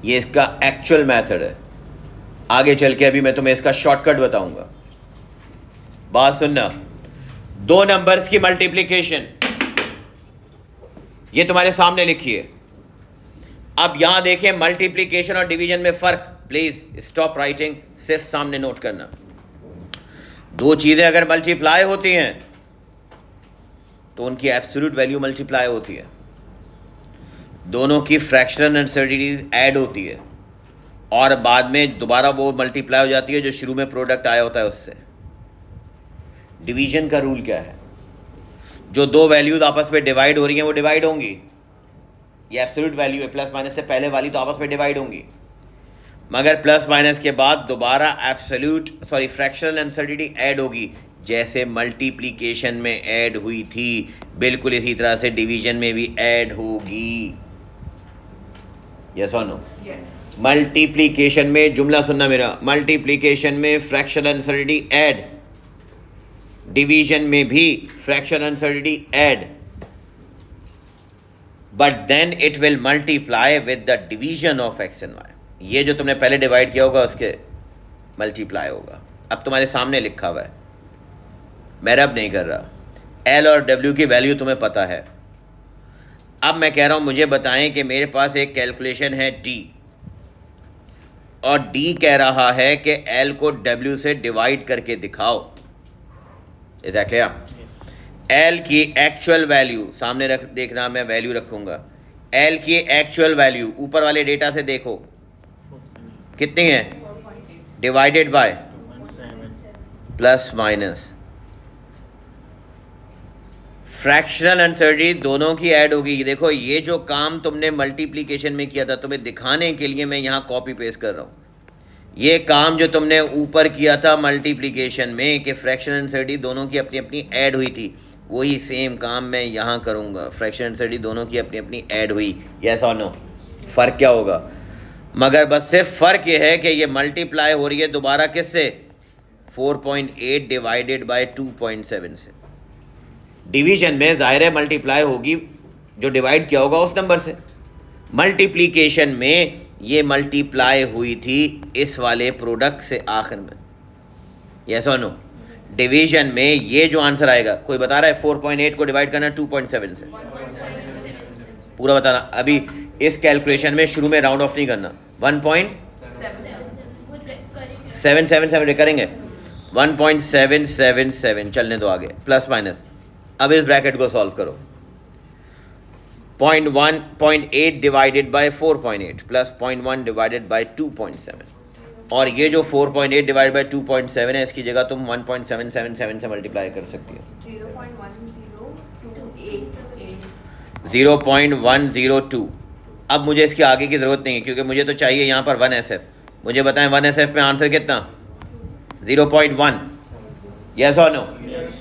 ये इसका एक्चुअल मेथड है। आगे चल के अभी मैं तुम्हें इसका शॉर्टकट बताऊंगा। बात सुनना, दो नंबर्स की मल्टीप्लिकेशन ये तुम्हारे सामने लिखी है। अब यहां देखें मल्टीप्लिकेशन और डिवीजन में फर्क। प्लीज स्टॉप राइटिंग, सिर्फ सामने नोट करना। दो चीजें अगर मल्टीप्लाई होती हैं तो उनकी एब्सोल्यूट वैल्यू मल्टीप्लाई होती है। दोनों की फ्रैक्शनल अनसर्टेनिटीज ऐड होती है और बाद में दोबारा वो मल्टीप्लाई हो जाती है जो शुरू में प्रोडक्ट आया होता है उससे। डिवीजन का रूल क्या है? जो दो वैल्यूज आपस में डिवाइड हो रही हैं वो डिवाइड होंगी। ये एब्सोल्यूट वैल्यू है, प्लस माइनस से पहले वाली तो आपस में डिवाइड होंगी, मगर प्लस माइनस के बाद दोबारा फ्रैक्शनल अनसर्टेनिटी ऐड होगी, जैसे मल्टीप्लिकेशन में ऐड हुई थी बिल्कुल इसी तरह से डिवीजन में भी ऐड होगी। यस और नो? मल्टीप्लिकेशन में, जुमला सुनना मेरा, मल्टीप्लिकेशन में फ्रैक्शनल अनसर्टेनिटी ऐड, डिवीजन में भी fractional uncertainty add, but then it will multiply with the division of x and y. ये जो तुमने पहले डिवाइड किया होगा उसके मल्टीप्लाई होगा। अब तुम्हारे सामने लिखा हुआ है, मैं रब नहीं कर रहा। एल और डब्ल्यू की वैल्यू तुम्हें पता है। अब मैं कह रहा हूं मुझे बताएं कि मेरे पास एक कैलकुलेशन है डी, और डी कह रहा है कि एल को डब्ल्यू से डिवाइड करके दिखाओ। एग्जैक्टली। एल की एक्चुअल वैल्यू सामने रख, देखना मैं वैल्यू रखूंगा। एल की एक्चुअल वैल्यू ऊपर वाले डेटा से देखो कितनी है, divided by plus minus fractional uncertainty दोनों की ऐड होगी। देखो ये जो काम तुमने मल्टीप्लिकेशन में किया था, तुम्हें दिखाने के लिए मैं यहाँ कॉपी पेस्ट कर रहा हूँ। ये काम जो तुमने ऊपर किया था मल्टीप्लिकेशन में कि फ्रैक्शनल अनसर्टेनिटी दोनों की अपनी अपनी ऐड हुई थी, वही सेम काम मैं यहाँ करूँगा। फ्रैक्शनल अनसर्टेनिटी दोनों की अपनी अपनी ऐड हुई। यस और नो? फ़र्क क्या होगा? मगर बस सिर्फ फ़र्क ये है कि ये मल्टीप्लाई हो रही है दोबारा किससे? 4.8 डिवाइडेड बाय 2.7 से। डिवीजन में ज़ाहिर है मल्टीप्लाई होगी जो डिवाइड किया होगा उस नंबर से। मल्टीप्लिकेशन में ये मल्टीप्लाई हुई थी इस वाले प्रोडक्ट से आखिर में। यस और नो? डिवीजन में ये जो आंसर आएगा, कोई बता रहा है 4.8 को डिवाइड करना 2.7 से? पूरा बताना। अभी इस कैलकुलेशन में शुरू में राउंड ऑफ नहीं करना। 1.777 करेंगे। 1.777 चलने दो आगे, प्लस माइनस। अब इस ब्रैकेट को सॉल्व करो। 0.8 divided by 4.8 plus 0.1 divided by 2.7, और ये जो 4.8 डिवाइड बाय 2.7 है इसकी जगह तुम 1.777 से मल्टीप्लाई कर सकती हो। 0.102। अब मुझे इसके आगे की ज़रूरत नहीं है क्योंकि मुझे तो चाहिए यहाँ पर 1SF। मुझे बताएं 1SF में आंसर कितना? 0.1। यस और नो?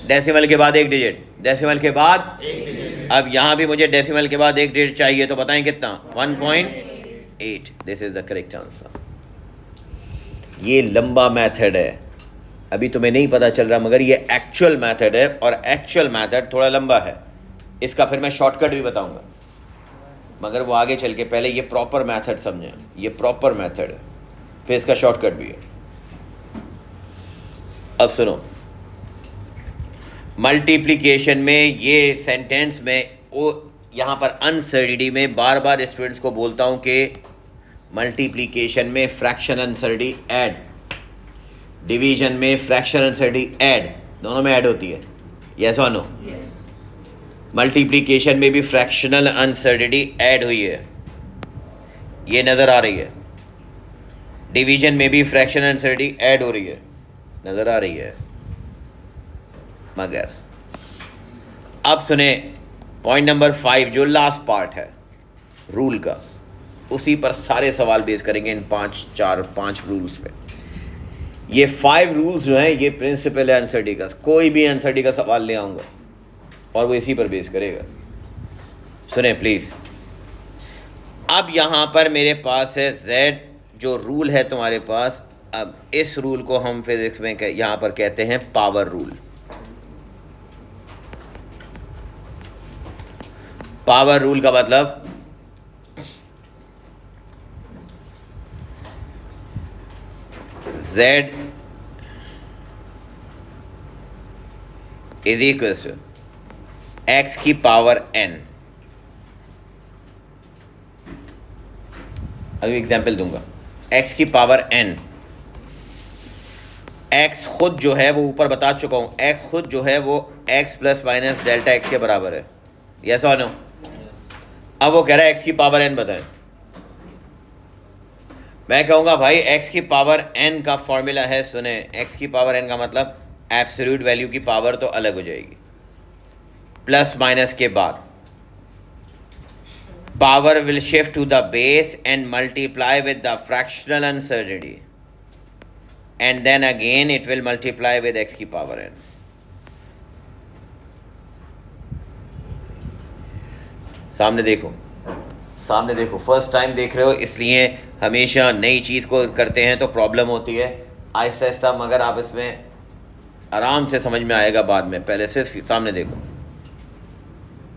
डेसिमल के बाद एक डिजिट, डेसिमल के बाद एक डिजिट। अब यहाँ भी मुझे डेसिमल के बाद एक डिजिट चाहिए, तो बताएं कितना? 1.8। This is the correct answer. ये लंबा मेथड है, अभी तुम्हें नहीं पता चल रहा, मगर ये एक्चुअल मेथड है और एक्चुअल मेथड थोड़ा लंबा है। इसका फिर मैं शॉर्टकट भी बताऊंगा, मगर वो आगे चल के। पहले ये प्रॉपर मेथड समझें, ये प्रॉपर मेथड है, फिर इसका शॉर्टकट भी है। अब सुनो, मल्टीप्लिकेशन में ये सेंटेंस में वो यहाँ पर अनसर्टेनिटी में बार बार स्टूडेंट्स को बोलता हूँ कि मल्टीप्लिकेशन में फ्रैक्शन अनसर्टेनिटी ऐड, डिवीजन में फ्रैक्शन अनसर्टेनिटी ऐड, दोनों में ऐड होती है। यस और नो? मल्टीप्लिकेशन में भी फ्रैक्शनल अनसर्टेनिटी ऐड हुई है, ये नज़र आ रही है। डिवीजन में भी फ्रैक्शन अनसर्टेनिटी ऐड हो रही है, नज़र आ रही है। मगर अब सुने पॉइंट नंबर 5 जो लास्ट पार्ट है रूल का, उसी पर सारे सवाल बेस करेंगे इन 5 रूल्स पे। ये 5 रूल्स जो हैं ये प्रिंसिपल है अनसर्टेनिटी का। कोई भी अनसर्टेनिटी का सवाल ले आऊँगा और वो इसी पर बेस करेगा। सुने प्लीज़। अब यहाँ पर मेरे पास है Z जो रूल है तुम्हारे पास। अब इस रूल को हम फिजिक्स में यहाँ पर कहते हैं पावर रूल। पावर रूल का मतलब Z is equal to x की पावर n। अभी एग्जाम्पल दूंगा। x की पावर n, x खुद जो है वो ऊपर बता चुका हूं, x खुद जो है वो x plus minus delta x के बराबर है। यस और नो? अब वो कह रहा है x की पावर n बताएं। मैं कहूँगा भाई x की पावर n का फॉर्मूला है, सुने, x की पावर n का मतलब एब्सोल्यूट वैल्यू की पावर तो अलग हो जाएगी, प्लस माइनस के बाद power will shift to the base and multiply with the fractional uncertainty and then again it will multiply with x की पावर n। सामने देखो, सामने देखो, फर्स्ट टाइम देख रहे हो इसलिए हमेशा नई चीज़ को करते हैं तो प्रॉब्लम होती है। आहिस्ता आहिस्ता मगर आप इसमें आराम से समझ में आएगा बाद में। पहले सिर्फ सामने देखो,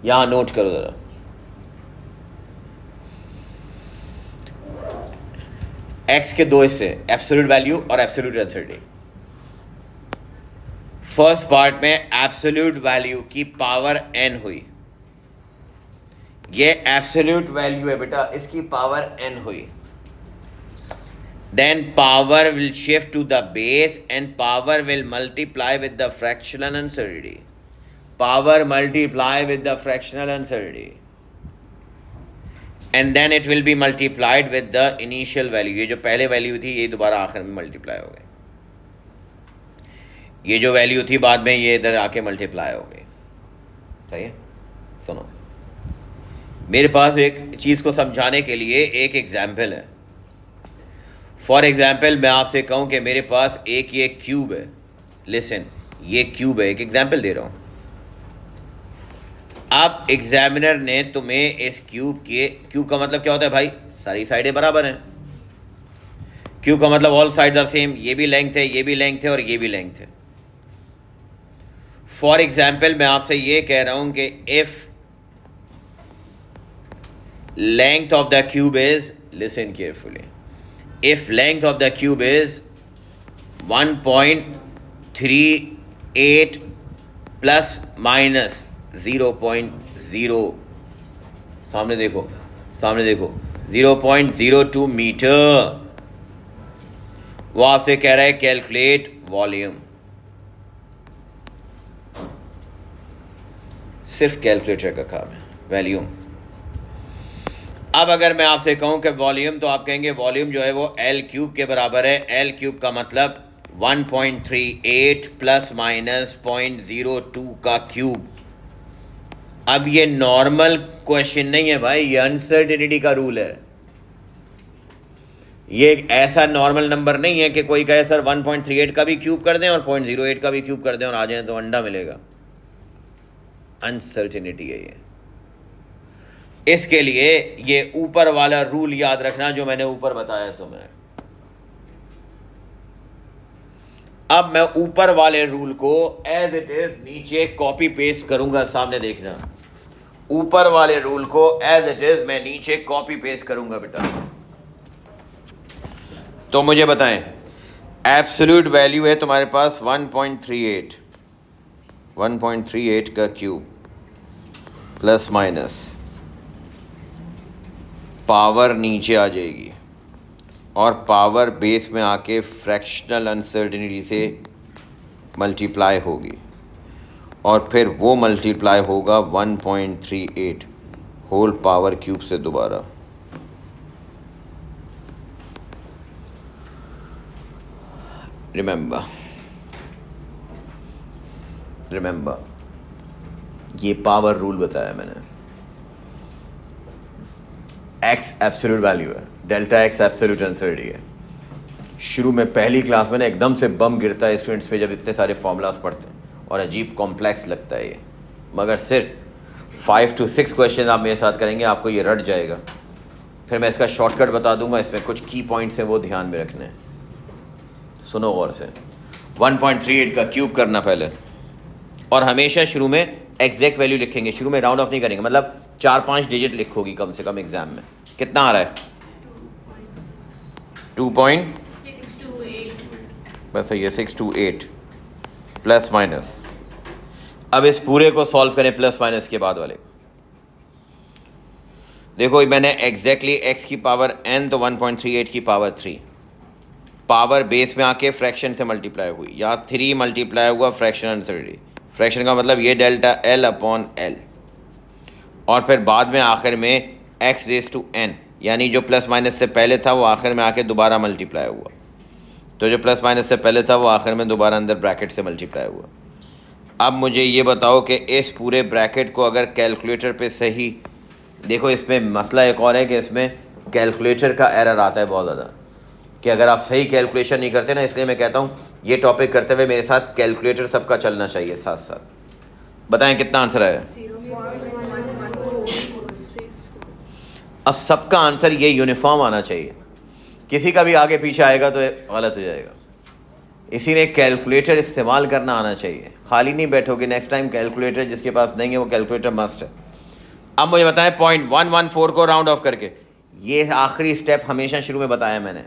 यहाँ नोट करो ज़रा। x के दो हिस्से, एब्सोल्यूट वैल्यू और एब्सोल्यूट अनसर्टेनिटी। फर्स्ट पार्ट में एब्सोल्यूट वैल्यू की पावर n हुई, ये एब्सोल्यूट वैल्यू है बेटा, इसकी पावर n हुई। Then power will shift to the base and power will multiply with the fractional uncertainty. Power multiply with the fractional uncertainty. And then it will be multiplied with the initial value. ये जो पहले वैल्यू थी ये दोबारा आखिर में मल्टीप्लाई हो गई। ये जो वैल्यू थी बाद में ये इधर आके मल्टीप्लाई हो गई। सही है? सुनो, मेरे पास एक चीज़ को समझाने के लिए एक एग्जाम्पल है। फॉर एग्जाम्पल मैं आपसे कहूँ कि मेरे पास ये क्यूब है। लिसन, ये क्यूब है, एक एग्जाम्पल दे रहा हूँ। अब एग्जामिनर ने तुम्हें इस क्यूब का मतलब क्या होता है भाई? सारी साइडें बराबर हैं। क्यूब का मतलब ऑल साइड्स आर सेम, ये भी लेंथ है, ये भी लेंथ है और ये भी लेंथ है। फॉर एग्जाम्पल मैं आपसे ये कह रहा हूँ कि if length of the cube is, listen carefully, if length of the cube is 1.38 plus minus 0.0, सामने देखो, सामने देखो, 0.02 मीटर, वो आपसे कह रहा है कैलकुलेट वॉल्यूम। सिर्फ कैलकुलेटर का काम है, वॉल्यूम। अब अगर मैं आपसे कहूं कि वॉल्यूम, तो आप कहेंगे वॉल्यूम जो है वो L क्यूब के बराबर है। L क्यूब का मतलब 1.38 प्लस माइनस 0.02 का क्यूब। अब ये नॉर्मल क्वेश्चन नहीं है भाई, ये अनसर्टेनिटी का रूल है। ये एक ऐसा नॉर्मल नंबर नहीं है कि कोई कहे सर 1.38 का भी क्यूब कर दें और 0.08 का भी क्यूब कर दें और आ जाए तो अंडा मिलेगा। अनसर्टेनिटी है ये। इसके लिए ये ऊपर वाला रूल याद रखना जो मैंने ऊपर बताया तुम्हें। अब मैं ऊपर वाले रूल को एज इट इज नीचे कॉपी पेस्ट करूंगा। सामने देखना, ऊपर वाले रूल को एज इट इज मैं नीचे कॉपी पेस्ट करूंगा बेटा। तो मुझे बताएं, एब्सोल्यूट वैल्यू है तुम्हारे पास 1.38 का क्यूब प्लस माइनस, पावर नीचे आ जाएगी और पावर बेस में आके फ्रैक्शनल अनसर्टेनिटी से मल्टीप्लाई होगी और फिर वो मल्टीप्लाई होगा 1.38 होल पावर क्यूब से दोबारा। रिमेंबर ये पावर रूल बताया मैंने। एक्स एब्सोल्यूट वैल्यू है, डेल्टा एक्स एब्सोल्यूट अनसर्टेनिटी है। शुरू में पहली क्लास में ना एकदम से बम गिरता है स्टूडेंट्स पे जब इतने सारे फॉर्मूलाज पढ़ते हैं और अजीब कॉम्प्लेक्स लगता है ये, मगर सिर्फ 5 to 6 क्वेश्चन आप मेरे साथ करेंगे आपको ये रट जाएगा। फिर मैं इसका शॉर्टकट बता दूंगा, इसमें कुछ की पॉइंट्स हैं वो ध्यान में रखने हैं। सुनो गौर से। 1.38 का क्यूब करना पहले, और हमेशा शुरू में एग्जैक्ट वैल्यू लिखेंगे, शुरू में राउंड ऑफ नहीं करेंगे, मतलब 4-5 डिजिट लिखोगी कम से कम एग्जाम में। कितना आ रहा है? 2.628 बस ये 628 प्लस माइनस। अब इस पूरे को सॉल्व करें प्लस माइनस के बाद वाले। देखो मैंने एग्जैक्टली x की पावर n तो 1.38 की पावर 3 पावर बेस में आके फ्रैक्शन से मल्टीप्लाई हुई, या 3 मल्टीप्लाई हुआ फ्रैक्शन अनसर्टेनिटी। फ्रैक्शन का मतलब ये डेल्टा l अपॉन l, और फिर बाद में आखिर में x रेज टू n, यानी जो प्लस माइनस से पहले था वो आखिर में आके दोबारा मल्टीप्लाई हुआ, तो जो प्लस माइनस से पहले था वो आखिर में दोबारा अंदर ब्रैकेट से मल्टीप्लाई हुआ। अब मुझे ये बताओ कि इस पूरे ब्रैकेट को अगर कैलकुलेटर पे सही, देखो इसमें मसला एक और है कि इसमें कैलकुलेटर का एरर आता है बहुत ज़्यादा, कि अगर आप सही कैलकुलेशन नहीं करते ना, इसलिए मैं कहता हूँ ये टॉपिक करते हुए मेरे साथ कैलकुलेटर सबका चलना चाहिए साथ साथ। बताएं कितना आंसर आया? अब सबका आंसर ये यूनिफॉर्म आना चाहिए, किसी का भी आगे पीछे आएगा तो गलत हो जाएगा, इसीलिए कैलकुलेटर इस्तेमाल करना आना चाहिए। खाली नहीं बैठोगे, नेक्स्ट टाइम कैलकुलेटर जिसके पास नहीं है वो कैलकुलेटर मस्ट है। अब मुझे बताएं 0.114 को राउंड ऑफ करके, ये आखिरी स्टेप हमेशा शुरू में बताया मैंने,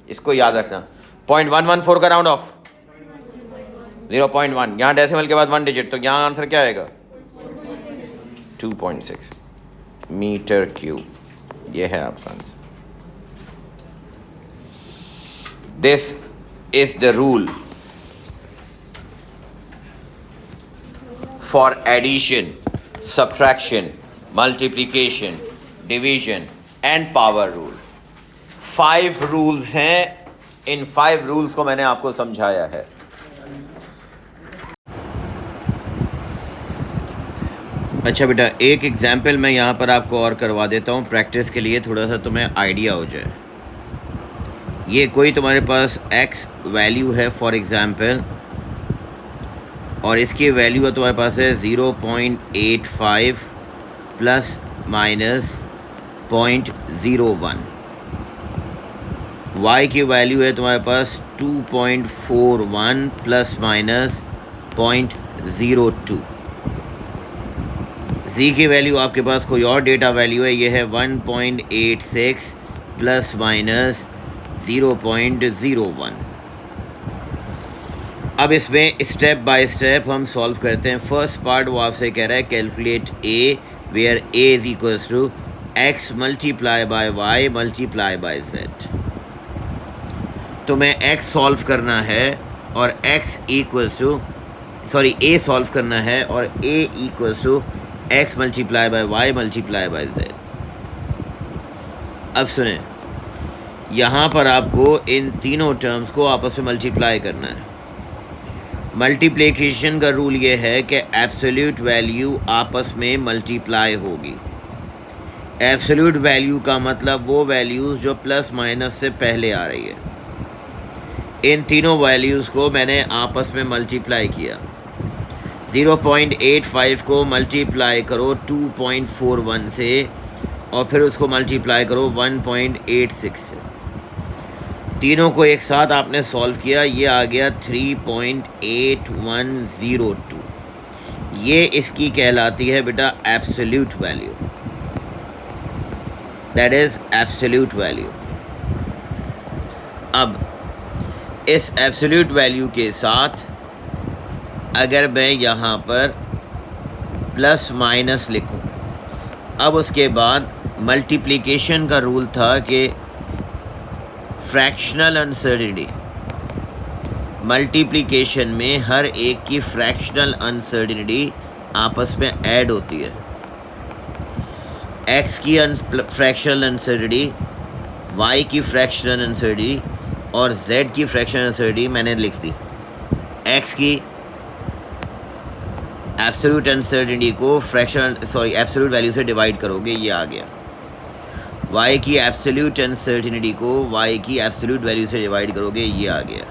इसको याद रखना। 0.114 का राउंड ऑफ 0.1, यहाँ डेसिमल के बाद 1 डिजिट, तो यहाँ आंसर क्या आएगा? 2.6 मीटर क्यूब। ये है आपका answer. This is the rule for addition, subtraction, multiplication, division and power rule. 5 rules हैं, इन 5 रूल्स को मैंने आपको समझाया है। अच्छा बेटा, एक एग्जाम्पल मैं यहाँ पर आपको और करवा देता हूँ प्रैक्टिस के लिए, थोड़ा सा तुम्हें आइडिया हो जाए। ये कोई तुम्हारे पास x वैल्यू है फॉर एग्जाम्पल, और इसकी वैल्यू तुम्हारे पास है 0.85 प्लस माइनस 0.01। y की वैल्यू है तुम्हारे पास 2.41 प्लस माइनस 0.02। z की वैल्यू आपके पास कोई और डेटा वैल्यू है, ये है 1.86 प्लस माइनस 0.01। अब इसमें स्टेप बाय स्टेप हम सॉल्व करते हैं। फर्स्ट पार्ट वो आपसे कह रहा है calculate a where a is equals to x multiply by y multiply by z। तो मैं x सॉल्व करना है और x equals to a solve करना है और a equals to x multiply by y multiply by z। अब सुने, यहाँ पर आपको इन तीनों टर्म्स को आपस में मल्टीप्लाई करना है। मल्टीप्लिकेशन का रूल ये है कि एब्सोल्यूट वैल्यू आपस में मल्टीप्लाई होगी। एब्सोल्यूट वैल्यू का मतलब वो वैल्यूज़ जो प्लस माइनस से पहले आ रही है। इन तीनों वैल्यूज़ को मैंने आपस में मल्टीप्लाई किया। 0.85 को मल्टीप्लाई करो 2.41 से, और फिर उसको मल्टीप्लाई करो 1.86 से। तीनों को एक साथ आपने सॉल्व किया, ये आ गया 3.8102। ये इसकी कहलाती है बेटा absolute value, that is absolute value. अब इस एब्सोल्यूट वैल्यू के साथ अगर मैं यहाँ पर प्लस माइनस लिखूँ, अब उसके बाद मल्टीप्लिकेशन का रूल था कि फ्रैक्शनल अनसर्टेनिटी, मल्टीप्लिकेशन में हर एक की फ्रैक्शनल अनसर्टेनिटी आपस में ऐड होती है। x की फ्रैक्शनल अनसर्टेनिटी, y की फ्रैक्शनल अनसर्टेनिटी और z की फ्रैक्शनल अनसर्टिनिटी मैंने लिख दी, x की एब्सोल्यूट अनसर्टिनिटी को एब्सोल्यूट वैल्यू से डिवाइड करोगे, ये आ गया। y की एब्सोल्यूट अनसर्टिनिटी को y की एब्सोल्यूट वैल्यू से डिवाइड करोगे, ये आ गया।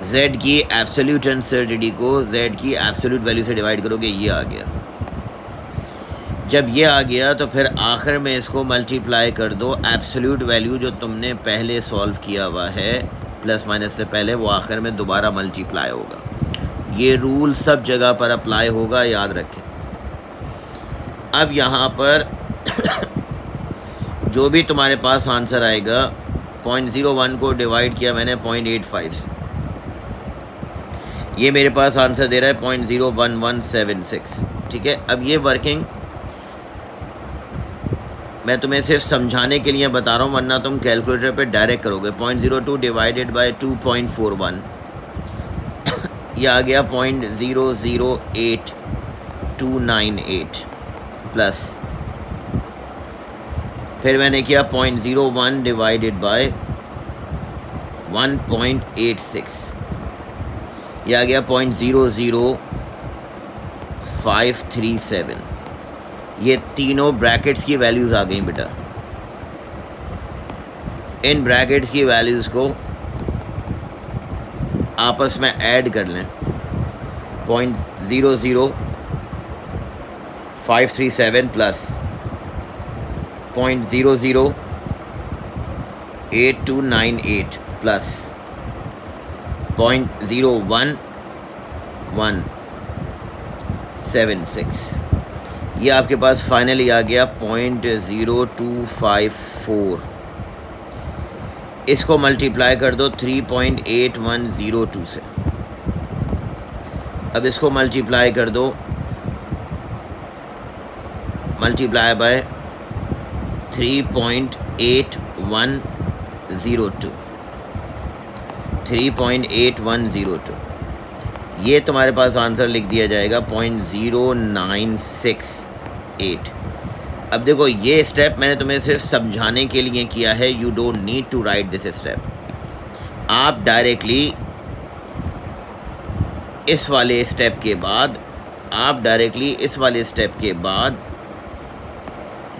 z की एब्सोल्यूट अनसर्टिनिटी को z की एब्सोल्यूट वैल्यू से डिवाइड करोगे, ये आ गया। जब ये आ गया तो फिर आखिर में इसको मल्टीप्लाई कर दो, एब्सोल्यूट वैल्यू जो तुमने पहले सॉल्व किया हुआ है प्लस माइनस से पहले, वो आखिर में दोबारा मल्टीप्लाई होगा। ये रूल सब जगह पर अप्लाई होगा, याद रखें। अब यहाँ पर जो भी तुम्हारे पास आंसर आएगा, 0.01 को डिवाइड किया मैंने 0.85 से, ये मेरे पास आंसर दे रहा है 0.01176, ठीक है। अब ये वर्किंग मैं तुम्हें सिर्फ समझाने के लिए बता रहा हूँ, वरना तुम कैलकुलेटर पे डायरेक्ट करोगे। 0.02 डिवाइडेड बाय 2.41, यह आ गया 0.008298 प्लस, फिर मैंने किया 0.01 डिवाइडेड बाय 1.86, यह आ गया 0.00537। ये तीनों ब्रैकेट्स की वैल्यूज़ आ गई बेटा। इन ब्रैकेट्स की वैल्यूज़ को आपस में ऐड कर लें, 0.00537 प्लस 0.008298 प्लस 0.01176, ये आपके पास फाइनली आ गया 0.0254। इसको मल्टीप्लाई कर दो 3.8102 से। अब इसको मल्टीप्लाई कर दो, मल्टीप्लाई बाय 3.8102, 3.8102, ये तुम्हारे पास आंसर लिख दिया जाएगा 0.0968। अब देखो, ये स्टेप मैंने तुम्हें सिर्फ समझाने के लिए किया है, you don't need to write this step. आप डायरेक्टली इस वाले स्टेप के बाद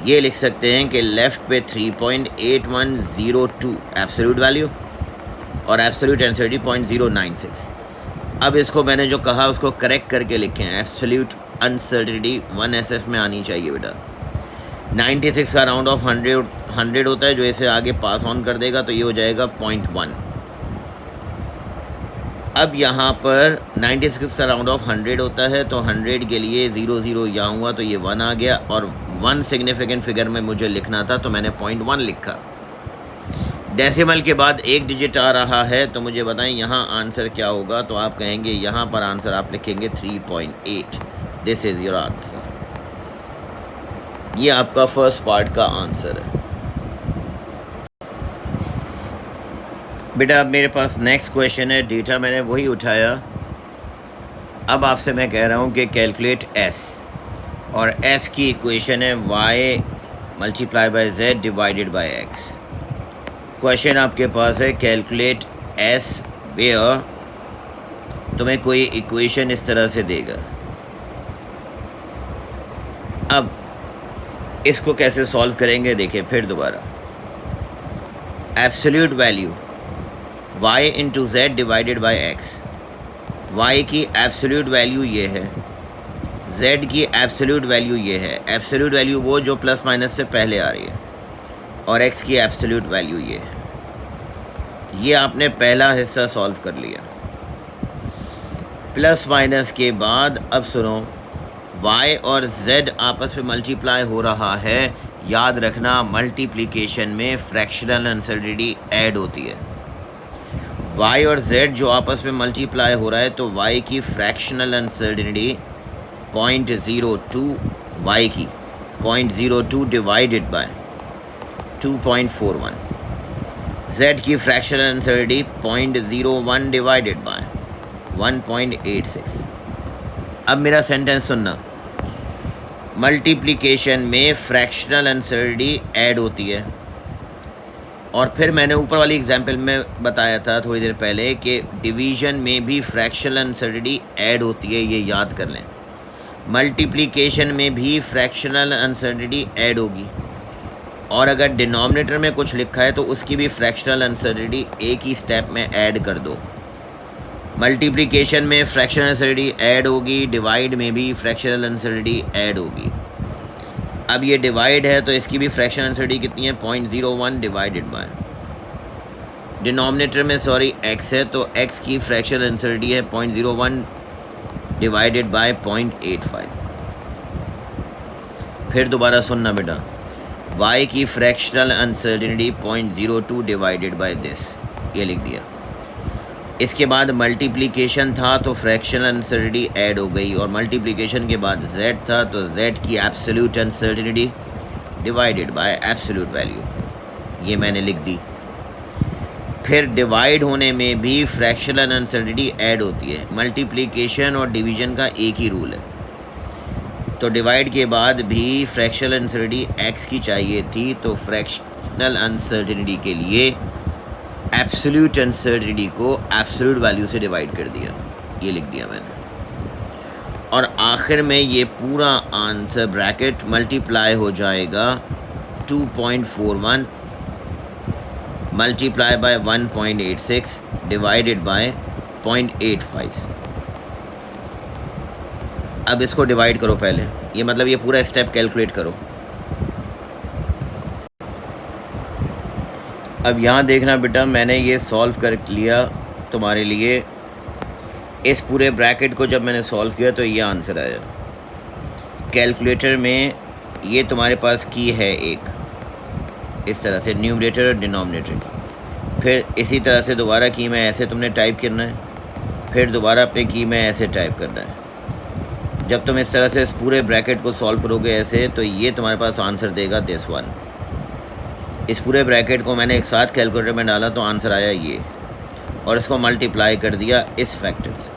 ये लिख सकते हैं कि लेफ़्ट पे 3.8102 एब्सोल्यूट वैल्यू और एब्सोल्यूट आंसर 0.096। अब इसको मैंने जो कहा उसको करेक्ट करके लिखें। एब्सोल्यूट अनसर्टिनिटी 1SF में आनी चाहिए बेटा। 96 का राउंड ऑफ 100 होता है, जो इसे आगे पास ऑन कर देगा तो ये हो जाएगा 0.1। अब यहाँ पर 96 का राउंड ऑफ 100 होता है, तो 100 के लिए 00 यहाँ हुआ तो ये 1 आ गया, और 1 सिग्निफिकेंट फिगर में मुझे लिखना था तो मैंने 0.1 लिखा। डेसिमल के बाद एक डिजिट आ रहा है, तो मुझे बताएं यहाँ आंसर क्या होगा। तो आप कहेंगे यहाँ पर आंसर आप लिखेंगे 3.8। This is your answer. ये आपका फर्स्ट पार्ट का आंसर है बेटा। अब मेरे पास नेक्स्ट क्वेश्चन है। डेटा मैंने वही उठाया। अब आपसे मैं कह रहा हूँ कि कैलकुलेट s, और s की इक्वेशन है y multiply by z divided by x। Question आपके पास है कैलकुलेट s वेयर, तुम्हें कोई इक्वेशन इस तरह से देगा। अब इसको कैसे सॉल्व करेंगे देखिए फिर दोबारा। Absolute value y into z divided by x। y की एब्सोल्यूट वैल्यू ये है, z की एब्सोल्यूट वैल्यू ये है। एब्सोल्यूट वैल्यू वो जो प्लस माइनस से पहले आ रही है, और x की एब्सोल्यूट वैल्यू ये है। ये आपने पहला हिस्सा सॉल्व कर लिया। प्लस माइनस के बाद अब सुनो, y और z आपस में मल्टीप्लाई हो रहा है। याद रखना, मल्टीप्लिकेशन में फ्रैक्शनल अनसर्टिनिटी ऐड होती है। y और z जो आपस में मल्टीप्लाई हो रहा है, तो y की फ्रैक्शनल अनसर्टिनिटी 0.02, y की 0.02 डिवाइडेड बाय 2.41, z की फ्रैक्शनल अनसर्टिनिटी 0.01 डिवाइडेड बाय 1.86। अब मेरा सेंटेंस सुनना। मल्टीप्लिकेशन में फ्रैक्शनल अनसर्टिनिटी ऐड होती है, और फिर मैंने ऊपर वाली एग्जाम्पल में बताया था थोड़ी देर पहले कि डिवीज़न में भी फ्रैक्शनल अनसर्टिनिटी ऐड होती है, ये याद कर लें। मल्टीप्लिकेशन में भी फ्रैक्शनल अनसर्टिनिटी ऐड होगी, और अगर डिनोमिनेटर में कुछ लिखा है तो उसकी भी फ्रैक्शनल अनसर्टिनिटी एक ही स्टेप में ऐड कर दो। मल्टीप्लिकेशन में फ्रैक्शनल अनसर्टिनिटी ऐड होगी, डिवाइड में भी फ्रैक्शनल अनसर्टिनिटी ऐड होगी। अब ये डिवाइड है तो इसकी भी फ्रैक्शनल अनसर्टिनिटी कितनी है, 0.01 डिवाइडेड बाय, डिनोमिनेटर में सॉरी x है तो x की फ्रैक्शनल अनसर्टिनिटी है 0.01 डिवाइडेड बाय 0.85। फिर दोबारा सुनना बेटा, y की fractional uncertainty 0.02 divided by this, ये लिख दिया। इसके बाद मल्टीप्लिकेशन था तो फ्रैक्शनल अनसर्टिनिटी ऐड हो गई, और मल्टीप्लिकेशन के बाद z था तो z की absolute uncertainty divided by absolute value, ये मैंने लिख दी। फिर डिवाइड होने में भी फ्रैक्शनल अनसर्टिनिटी ऐड होती है। मल्टीप्लिकेशन और डिवीज़न का एक ही रूल है, तो डिवाइड के बाद भी फ्रैक्शनल अनसर्टिनिटी x की चाहिए थी, तो फ्रैक्शनल अनसर्टिनिटी के लिए एब्सोल्यूट अनसर्टिनिटी को एब्सोल्यूट वैल्यू से डिवाइड कर दिया, ये लिख दिया मैंने। और आखिर में ये पूरा आंसर ब्रैकेट मल्टीप्लाई हो जाएगा 2.41 मल्टीप्लाई बाय 1.86 डिवाइडेड बाय 0.85। अब इसको डिवाइड करो पहले, ये मतलब ये पूरा स्टेप कैलकुलेट करो। अब यहाँ देखना बेटा, मैंने ये सॉल्व कर लिया तुम्हारे लिए। इस पूरे ब्रैकेट को जब मैंने सॉल्व किया तो ये आंसर आया। कैलकुलेटर में ये तुम्हारे पास की है एक, इस तरह से न्यूमरेटर और डिनोमिनेटर की। फिर इसी तरह से दोबारा की में ऐसे तुमने टाइप करना है, फिर दोबारा अपने की में ऐसे टाइप करना है। जब तुम इस तरह से इस पूरे ब्रैकेट को सॉल्व करोगे ऐसे, तो ये तुम्हारे पास आंसर देगा दिस वन। इस पूरे ब्रैकेट को मैंने एक साथ कैलकुलेटर में डाला तो आंसर आया ये, और इसको मल्टीप्लाई कर दिया इस फैक्टर से।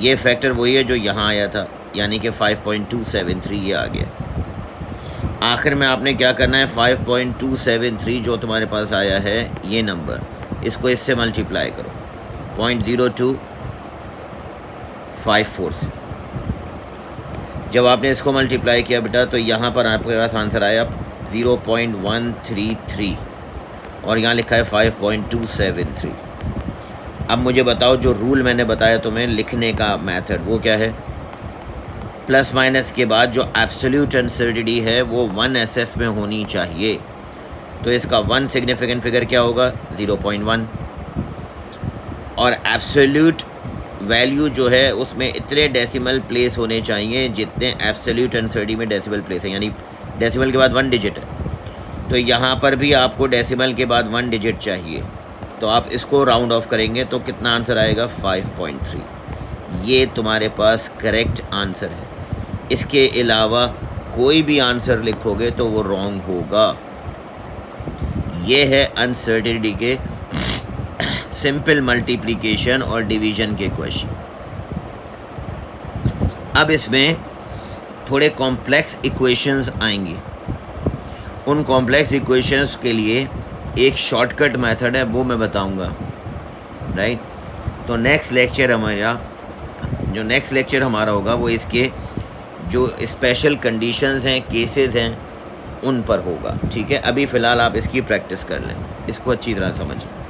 ये फैक्टर वही है जो यहाँ आया था, यानी कि 5.273 ये आ गया। आखिर में आपने क्या करना है, 5.273 जो तुम्हारे पास आया है ये नंबर, इसको इससे मल्टीप्लाई करो 0.0254 से। जब आपने इसको मल्टीप्लाई किया बेटा तो यहाँ पर आपके पास आंसर आया 0.133, और यहाँ लिखा है 5.273। अब मुझे बताओ, जो रूल मैंने बताया तुम्हें लिखने का मेथड, वो क्या है? प्लस माइनस के बाद जो एब्सोल्यूट अनसर्टिनिटी है वो 1 SF में होनी चाहिए, तो इसका 1 सिग्निफिकेंट फिगर क्या होगा, 0.1। और एब्सोल्यूट वैल्यू जो है उसमें इतने डेसिमल प्लेस होने चाहिए जितने एब्सोल्यूट अनसर्टिनिटी में डेसिमल प्लेस है, यानी डेसिमल के बाद 1 डिजिट है, तो यहाँ पर भी आपको डेसिमल के बाद 1 डिजिट चाहिए। तो आप इसको राउंड ऑफ करेंगे तो कितना आंसर आएगा, 5.3। ये तुम्हारे पास करेक्ट आंसर है। इसके अलावा कोई भी आंसर लिखोगे तो वो रॉन्ग होगा। ये है अनसर्टिनिटी के सिंपल मल्टीप्लिकेशन और डिवीज़न के क्वेश्चन। अब इसमें थोड़े कॉम्प्लेक्स इक्वेशंस आएंगी। उन कॉम्प्लेक्स इक्वेशंस के लिए एक शॉर्टकट मेथड है, वो मैं बताऊंगा, राइट। तो नेक्स्ट लेक्चर हमारा होगा वो इसके जो स्पेशल कंडीशंस हैं, केसेस हैं, उन पर होगा, ठीक है। अभी फ़िलहाल आप इसकी प्रैक्टिस कर लें, इसको अच्छी तरह समझें।